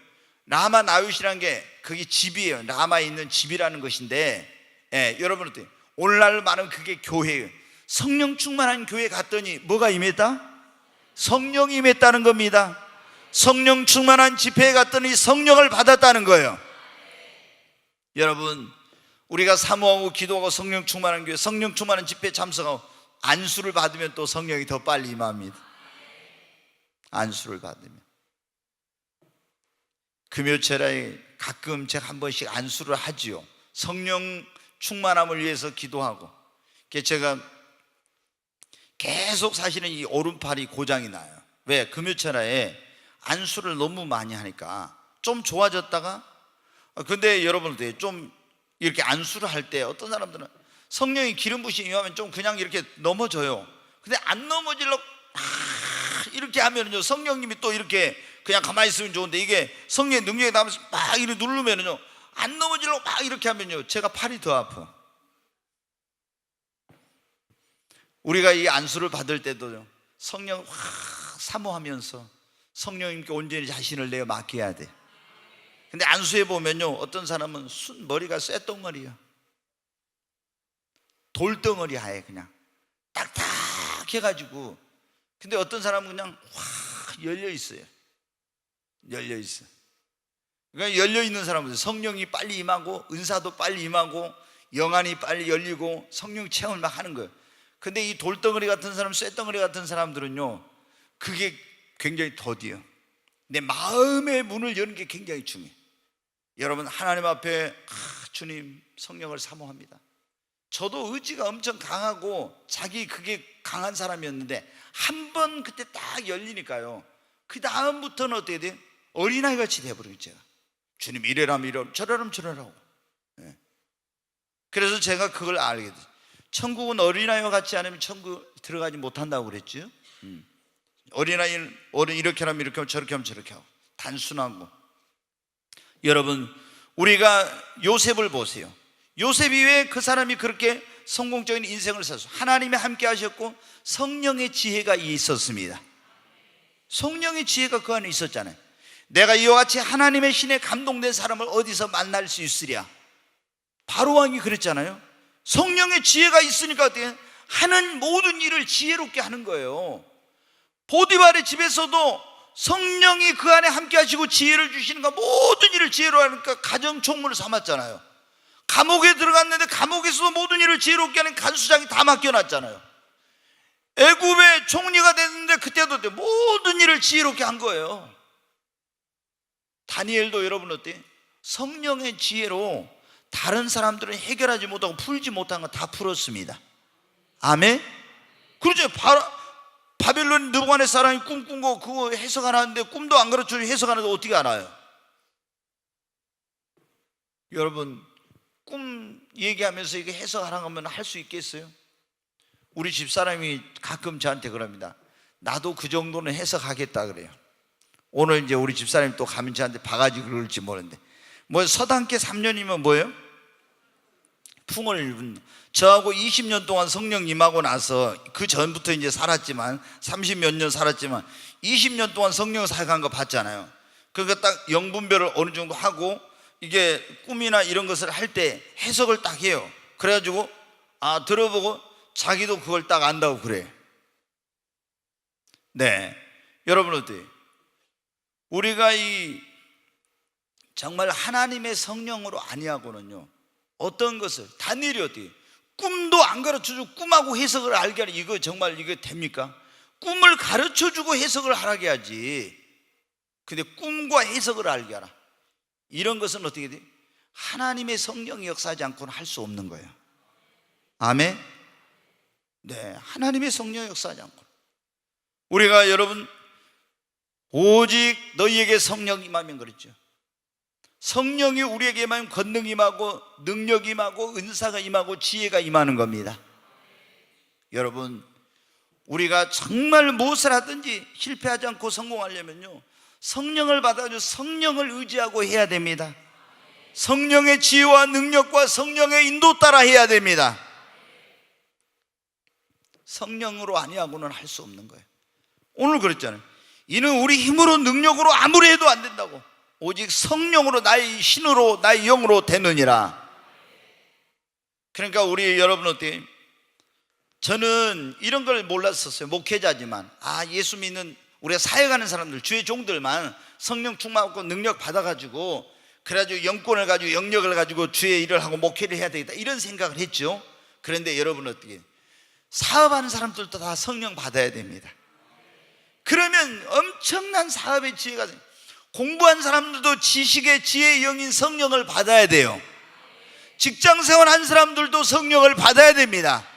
라마 나윗이라는 게 그게 집이에요. 라마에 있는 집이라는 것인데, 여러분 어때요? 오늘날 말하면 그게 교회예요. 성령 충만한 교회 갔더니 뭐가 임했다? 성령이 임했다는 겁니다. 성령 충만한 집회에 갔더니 성령을 받았다는 거예요. 여러분 우리가 사모하고 기도하고 성령 충만한 교회, 성령 충만한 집회에 참석하고 안수를 받으면 또 성령이 더 빨리 임합니다. 안수를 받으면. 금요철에 가끔 제가 한 번씩 안수를 하지요. 성령 충만함을 위해서 기도하고. 제가 계속 사실은 이 오른팔이 고장이 나요. 왜? 금요철에 안수를 너무 많이 하니까 좀 좋아졌다가, 근데 여러분들 좀 이렇게 안수를 할 때 어떤 사람들은 성령이 기름 부으심이 임하면 좀 그냥 이렇게 넘어져요. 근데 안 넘어지려고 이렇게 하면은요 성령님이 또 이렇게 그냥 가만히 있으면 좋은데 이게 성령의 능력이 나면서 막 이렇게 누르면은요 안 넘어지려고 막 이렇게 하면요 제가 팔이 더 아파. 우리가 이 안수를 받을 때도 성령 확 사모하면서 성령님께 온전히 자신을 내어 맡겨야 돼. 근데 안수해 보면요 어떤 사람은 머리가 쇳덩어리야. 돌덩어리 하에 그냥 딱딱 해가지고. 근데 어떤 사람은 그냥 확 열려 있어요. 열려 있어. 그러니까 열려 있는 사람은 성령이 빨리 임하고 은사도 빨리 임하고 영안이 빨리 열리고 성령 체험을 막 하는 거예요. 근데 이 돌덩어리 같은 사람, 쇳덩어리 같은 사람들은요 그게 굉장히 더디요. 내 마음의 문을 여는 게 굉장히 중요해요. 여러분 하나님 앞에 주님 성령을 사모합니다. 저도 의지가 엄청 강하고 자기 그게 강한 사람이었는데 한 번 그때 딱 열리니까요 그 다음부터는 어떻게 돼요? 어린아이 같이 돼버려요. 제가 주님 이래라면 이래라면 저래라면 저래라고. 그래서 제가 그걸 알게 됐어요. 천국은 어린아이와 같지 않으면 천국 들어가지 못한다고 그랬죠. 어린아이는 이렇게 하면 이렇게 하면 저렇게 하면 저렇게 하고 단순하고. 여러분 우리가 요셉을 보세요. 요셉이 왜 그 사람이 그렇게 성공적인 인생을 살았어요. 하나님이 함께 하셨고 성령의 지혜가 있었습니다. 성령의 지혜가 그 안에 있었잖아요. 내가 이와 같이 하나님의 신에 감동된 사람을 어디서 만날 수 있으랴. 바로왕이 그랬잖아요. 성령의 지혜가 있으니까 어때요? 하는 모든 일을 지혜롭게 하는 거예요. 보디발의 집에서도 성령이 그 안에 함께 하시고 지혜를 주시니까 모든 일을 지혜로 하니까 가정총무를 삼았잖아요. 감옥에 들어갔는데 감옥에서도 모든 일을 지혜롭게 하는 간수장이 다 맡겨놨잖아요. 애굽의 총리가 됐는데 그때도 모든 일을 지혜롭게 한 거예요. 다니엘도 여러분 어때요? 성령의 지혜로 다른 사람들은 해결하지 못하고 풀지 못한 거 다 풀었습니다. 아멘? 그렇죠. 바벨론 느부갓네살이 꿈꾼 거 그거 해석 안 하는데 꿈도 안 가르쳐주고 해석 안 하는데 어떻게 알아요? 여러분 꿈 얘기하면서 이게 해석 안 하면 할 수 있겠어요? 우리 집사람이 가끔 저한테 그럽니다. 나도 그 정도는 해석하겠다 그래요. 오늘 이제 우리 집사람이 또 가면 저한테 바가지 그럴지 모르는데 뭐 서당계 3년이면 뭐예요? 풍을 입은 저하고 20년 동안 성령 임하고 나서 그 전부터 이제 살았지만 30몇 년 살았지만 20년 동안 성령 사역한 거 봤잖아요. 그러니까 딱 영분별을 어느 정도 하고 이게 꿈이나 이런 것을 할 때 해석을 딱 해요. 그래가지고 들어보고 자기도 그걸 딱 안다고 그래. 네, 여러분 어때요? 우리가 이 정말 하나님의 성령으로 아니하고는요 어떤 것을 다니엘이 어때요? 꿈도 안 가르쳐주고 꿈하고 해석을 알게 하니 이거 정말 이거 됩니까? 꿈을 가르쳐주고 해석을 하라게 하지. 근데 꿈과 해석을 알게 하라. 이런 것은 어떻게 돼요? 하나님의 성령이 역사하지 않고는 할 수 없는 거예요. 아멘? 네, 하나님의 성령이 역사하지 않고 우리가 여러분 오직 너희에게 성령이 임하면 그랬죠. 성령이 우리에게 임하면 권능이 임하고 능력이 임하고 은사가 임하고 지혜가 임하는 겁니다. 여러분 우리가 정말 무엇을 하든지 실패하지 않고 성공하려면요 성령을 받아가지고 성령을 의지하고 해야 됩니다. 성령의 지혜와 능력과 성령의 인도 따라 해야 됩니다. 성령으로 아니하고는 할 수 없는 거예요. 오늘 그랬잖아요. 이는 우리 힘으로 능력으로 아무리 해도 안 된다고. 오직 성령으로 나의 신으로 나의 영으로 되느니라. 그러니까 우리 여러분 어때요? 저는 이런 걸 몰랐었어요. 목회자지만 예수 믿는 우리가 사역하는 사람들 주의 종들만 성령 충만하고 능력 받아가지고 그래가지고 영권을 가지고 영역을 가지고 주의 일을 하고 목회를 해야 되겠다 이런 생각을 했죠. 그런데 여러분 어떻게 사업하는 사람들도 다 성령 받아야 됩니다. 그러면 엄청난 사업의 지혜가 돼요. 공부한 사람들도 지식의 지혜의 영인 성령을 받아야 돼요. 직장생활 한 사람들도 성령을 받아야 됩니다.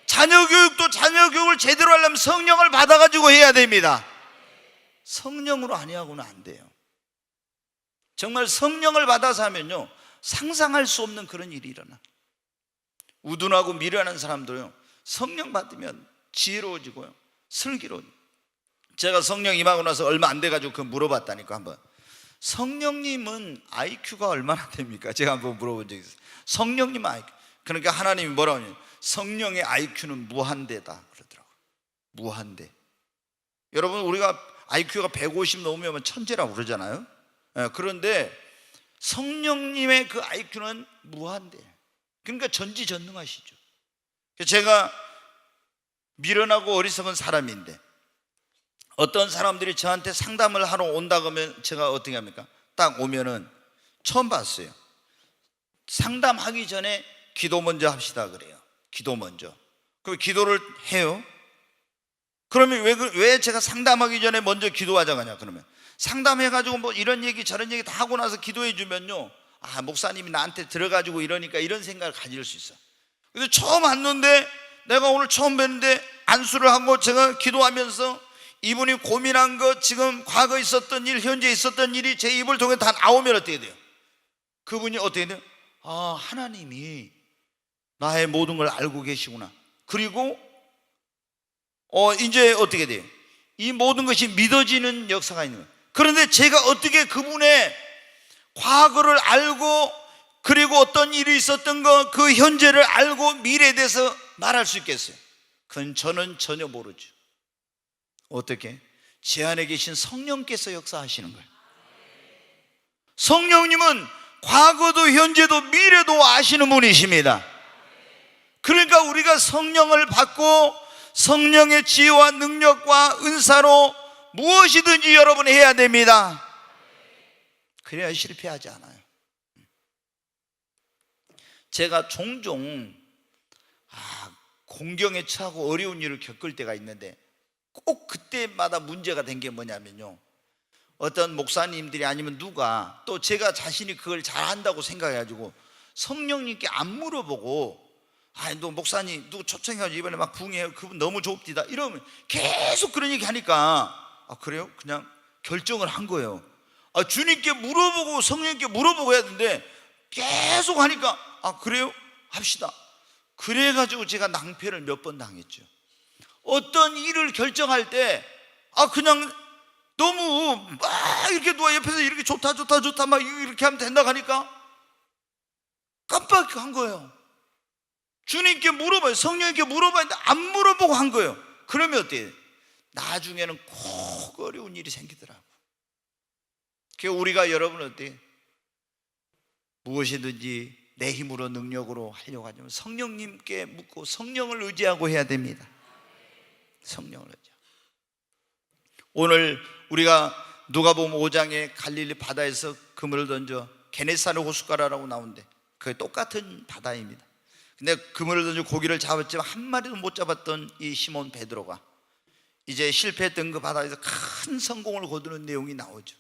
자녀교육도 자녀교육을 제대로 하려면 성령을 받아가지고 해야 됩니다. 성령으로 아니하고는 안 돼요. 정말 성령을 받아서 하면요 상상할 수 없는 그런 일이 일어나. 우둔하고 미련한 사람들요 성령 받으면 지혜로워지고요 슬기로워지고. 제가 성령 임하고 나서 얼마 안 돼가지고 그거 물어봤다니까. 한번 성령님은 IQ가 얼마나 됩니까? 제가 한번 물어본 적이 있어요. 성령님 IQ. 그러니까 하나님이 뭐라고 하냐면 성령의 IQ는 무한대다 그러더라고요. 무한대. 여러분 우리가 IQ가 150 넘으면 천재라고 그러잖아요. 그런데 성령님의 그 IQ는 무한대예요. 그러니까 전지전능하시죠. 제가 미련하고 어리석은 사람인데 어떤 사람들이 저한테 상담을 하러 온다 그러면 제가 어떻게 합니까? 딱 오면은 처음 봤어요. 상담하기 전에 기도 먼저 합시다 그래요. 기도 먼저. 그럼 기도를 해요. 그러면 왜 제가 상담하기 전에 먼저 기도하자고 하냐? 그러면 상담해가지고 뭐 이런 얘기 저런 얘기 다 하고 나서 기도해 주면요 목사님이 나한테 들어가지고 이러니까 이런 생각을 가질 수 있어. 그래서 처음 왔는데 내가 오늘 처음 뵀는데 안수를 하고 제가 기도하면서 이분이 고민한 것 지금 과거에 있었던 일 현재 있었던 일이 제 입을 통해 다 나오면 어떻게 돼요? 그분이 어떻게 돼요? 하나님이 나의 모든 걸 알고 계시구나. 그리고 이제 어떻게 돼요? 이 모든 것이 믿어지는 역사가 있는 거예요. 그런데 제가 어떻게 그분의 과거를 알고 그리고 어떤 일이 있었던 거 그 현재를 알고 미래에 대해서 말할 수 있겠어요? 그건 저는 전혀 모르죠. 어떻게? 제 안에 계신 성령께서 역사하시는 거예요. 성령님은 과거도 현재도 미래도 아시는 분이십니다. 그러니까 우리가 성령을 받고 성령의 지혜와 능력과 은사로 무엇이든지 여러분 해야 됩니다. 그래야 실패하지 않아요. 제가 종종 공경에 처하고 어려운 일을 겪을 때가 있는데 꼭 그때마다 문제가 된 게 뭐냐면요, 어떤 목사님들이 아니면 누가 또 제가 자신이 그걸 잘한다고 생각해가지고 성령님께 안 물어보고 너 목사님 누구 초청해가지고 이번에 막 부흥해요, 그분 너무 좁디다 이러면 계속 그런 얘기 하니까 그래요? 그냥 결정을 한 거예요. 주님께 물어보고 성령님께 물어보고 해야 되는데 계속 하니까 그래요? 합시다. 그래가지고 제가 낭패를 몇 번 당했죠. 어떤 일을 결정할 때 그냥 너무 막 이렇게 누가 옆에서 이렇게 좋다 막 이렇게 하면 된다고 하니까 깜빡한 거예요. 주님께 물어봐요. 성령님께 물어봤는데 안 물어보고 한 거예요. 그러면 어때요? 나중에는 꼭 어려운 일이 생기더라고. 그래서 우리가 여러분 어때요? 무엇이든지 내 힘으로 능력으로 하려고 하지만 성령님께 묻고 성령을 의지하고 해야 됩니다. 성령을 의지하고. 오늘 우리가 누가복음 5장에 갈릴리 바다에서 그물을 던져 게네사렛 호숫가라고 나오는데 그게 똑같은 바다입니다. 근데 그물을 던져 고기를 잡았지만 한 마리도 못 잡았던 이 시몬 베드로가 이제 실패했던 그 바다에서 큰 성공을 거두는 내용이 나오죠.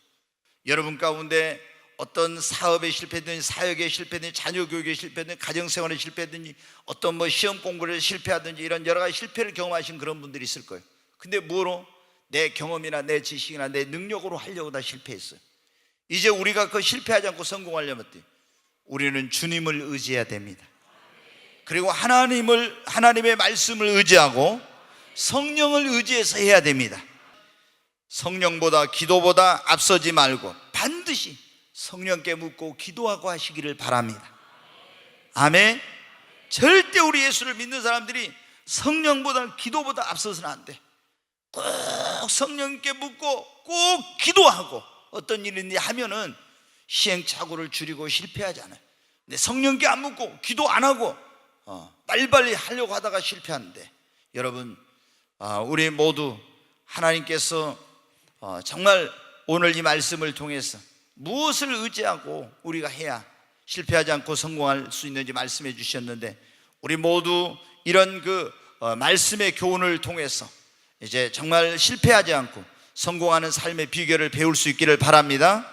여러분 가운데 어떤 사업에 실패했든지 사역에 실패했든지 자녀 교육에 실패했든지 가정생활에 실패했든지 어떤 시험 공부를 실패하든지 이런 여러 가지 실패를 경험하신 그런 분들이 있을 거예요. 근데 뭐로? 내 경험이나 내 지식이나 내 능력으로 하려고 다 실패했어요. 이제 우리가 그 실패하지 않고 성공하려면 어때요? 우리는 주님을 의지해야 됩니다. 그리고 하나님의 말씀을 의지하고 성령을 의지해서 해야 됩니다. 성령보다 기도보다 앞서지 말고 반드시 성령께 묻고 기도하고 하시기를 바랍니다. 아멘. 절대 우리 예수를 믿는 사람들이 성령보다 기도보다 앞서서는 안 돼. 꼭 성령께 묻고 꼭 기도하고 어떤 일인지 하면은 시행착오를 줄이고 실패하지 않아요. 근데 성령께 안 묻고 기도 안 하고 빨리빨리 하려고 하다가 실패하는데, 여러분 우리 모두 하나님께서 정말 오늘 이 말씀을 통해서 무엇을 의지하고 우리가 해야 실패하지 않고 성공할 수 있는지 말씀해 주셨는데, 우리 모두 이런 말씀의 교훈을 통해서 이제 정말 실패하지 않고 성공하는 삶의 비결을 배울 수 있기를 바랍니다.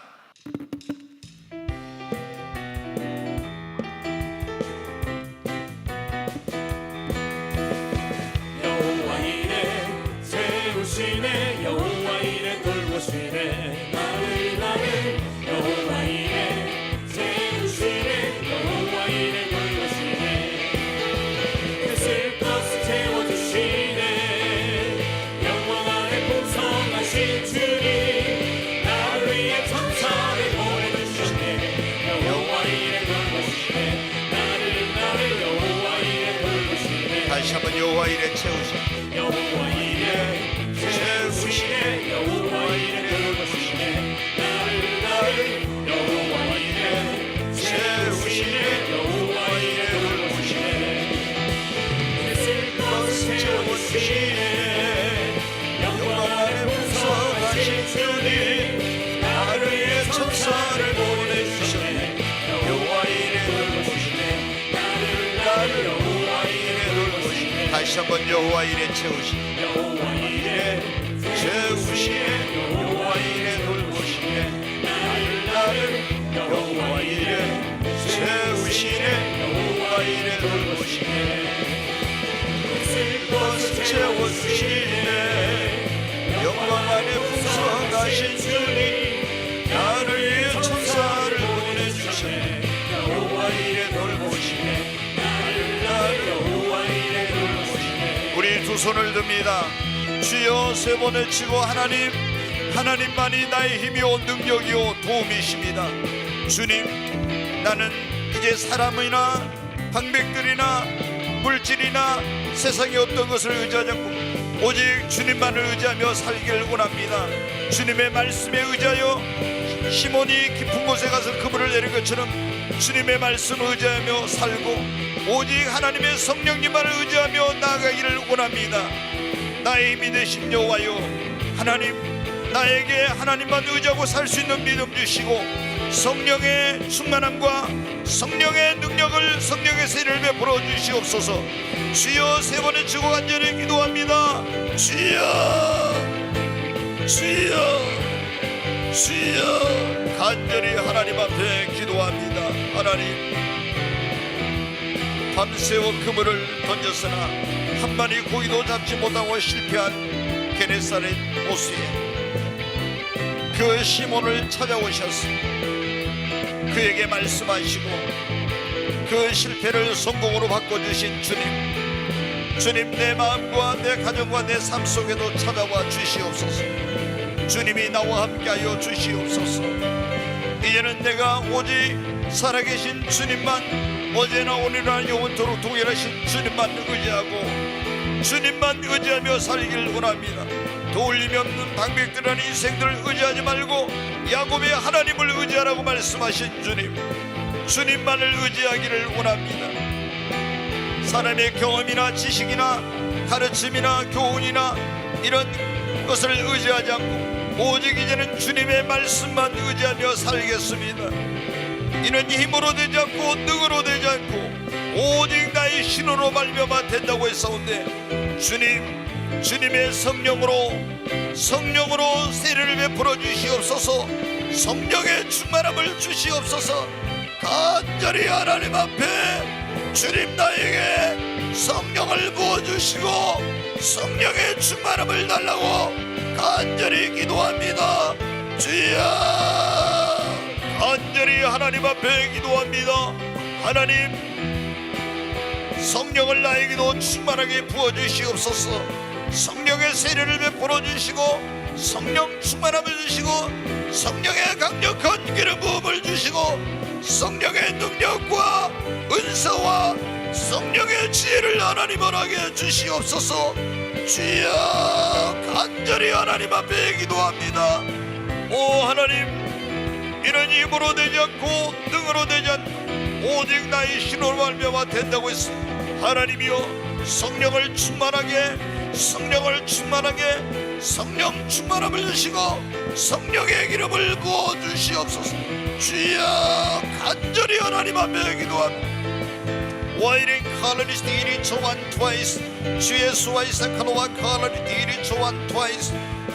여호와 이래 세우시네, 여호와 이래 돌보시네, 나를 여호와 이래 세우시네, 여호와 이래 돌보시네, 뜻을 것을 채워주시네, 영광 안에 풍성하신 주님, 나를 위해 천사를 보내주시네, 여호와 이래 돌보시네, 나를 여호와 이래 돌보시네. 다시 한번 여호와 이래 채우시네, 여호와 이래 채우시네, 여호와 이래 돌보시네, 나를 여호와 이래 채우시네, 여호와 이래 돌보시네, 뜻을 것을 채워주시네, 영광 안에 풍성하신 주님, 나를 위해 천사를 보내주시네, 여호와 이래 돌보시네, 나를 여호와 이래 돌보시네. 다시 한번 여호와 이래 채우시네, 여호와 이래 채우시네, 여호와 이래 돌보시네, 나를 여호와 이래 채우시네, 여호와 이래 돌보시네, 뜻을 것을 채워주시네, 영광 안에 풍성하신 주님, 나를 위해 천사를 보내주시네, 여호와 이래 돌보시네, 나를 여호와 이래 돌보시네. 우리 두 손을 듭니다. 주여 세 번을 치고 하나님만이 나의 힘이요 능력이요 도움이십니다. 주님, 나는 이제 사람이나 방백들이나 물질이나 세상의 어떤 것을 의지하지 않고 오직 주님만을 의지하며 살기를 원합니다. 주님의 말씀에 의지하여 시몬이 깊은 곳에 가서 그물을 내린 것처럼 주님의 말씀을 의지하며 살고 오직 하나님의 성령님만을 의지하며 나아가기를 원합니다. 나의 힘이 되신 여호와여, 하나님, 나에게 하나님만 의지하고 살 수 있는 믿음 주시고 성령의 충만함과 성령의 능력을, 성령의 세례를 베풀어 주시옵소서. 주여, 세 번의 주고 간절히 기도합니다. 주여, 주여, 주여. 간절히 하나님 앞에 기도합니다. 하나님, 밤새워 그물을 던졌으나 한 마리 고기도 잡지 못하고 실패한 게네사렛 호수에 그 시몬을 찾아오셔서 그에게 말씀하시고 그 실패를 성공으로 바꿔주신 주님, 내 마음과 내 가정과 내 삶 속에도 찾아와 주시옵소서. 주님이 나와 함께하여 주시옵소서. 이제는 내가 오직 살아계신 주님만, 어제나 오늘이나 영원토록 동일하신 주님만 의지하고 주님만 의지하며 살기를 원합니다. 도울림이 없는 방백들한 인생들을 의지하지 말고 야곱의 하나님을 의지하라고 말씀하신 주님만을 의지하기를 원합니다. 사람의 경험이나 지식이나 가르침이나 교훈이나 이런 것을 의지하지 않고 오직 이제는 주님의 말씀만 의지하며 살겠습니다. 이는 힘으로 되지 않고 능으로 되지 않고 오직 나의 신으로 말미암아 된다고 했사온데 주님의 성령으로 세례를 베풀어 주시옵소서. 성령의 충만함을 주시옵소서. 간절히 하나님 앞에 주님, 나에게 성령을 부어주시고 성령의 충만함을 달라고 간절히 기도합니다. 주여, 간절히 하나님 앞에 기도합니다. 하나님, 성령을 나에게도 충만하게 부어주시옵소서. 성령의 세례를 베풀어 주시고 성령 충만함을 주시고 성령의 강력한 기름 부음을 주시고 성령의 능력과 은사와 성령의 지혜를 하나님 허락해 주시옵소서. 주여, 간절히 하나님 앞에 기도합니다. 오 하나님, 이런 힘으로 되지 않고 능으로 되지 않고 오직 나의 신으로 말미암아 된다고 했어. 하나님이여, 성령을 충만하게 성령 충만함을 주시고 성령의 기름을 부어 주시옵소서. 주여, 간절히 하나님 앞에 기도합니다. 와이린 칼리스 디리 초한 트와이스 주 예수와 이사카노와 칼리 디리 초한 트와이스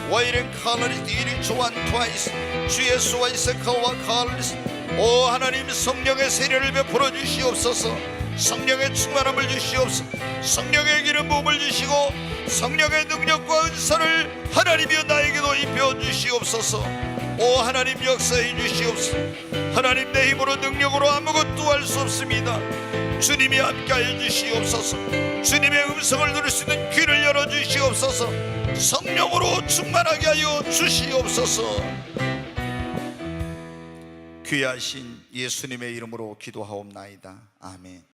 와이린 칼리스 디리 초한 트와이스 주 예수와 이사카와 칼리스. 오 하나님, 성령의 세례를 베풀어 주시옵소서. 성령의 충만함을 주시옵소서. 성령의 기름 부음을 주시고 성령의 능력과 은사를 하나님이여 나에게도 입혀 주시옵소서. 오 하나님, 역사해 주시옵소서. 하나님, 내 힘으로 능력으로 아무것도 할 수 없습니다. 주님이 함께하여 주시옵소서. 주님의 음성을 들을 수 있는 귀를 열어 주시옵소서. 성령으로 충만하게 하여 주시옵소서. 귀하신 예수님의 이름으로 기도하옵나이다. 아멘.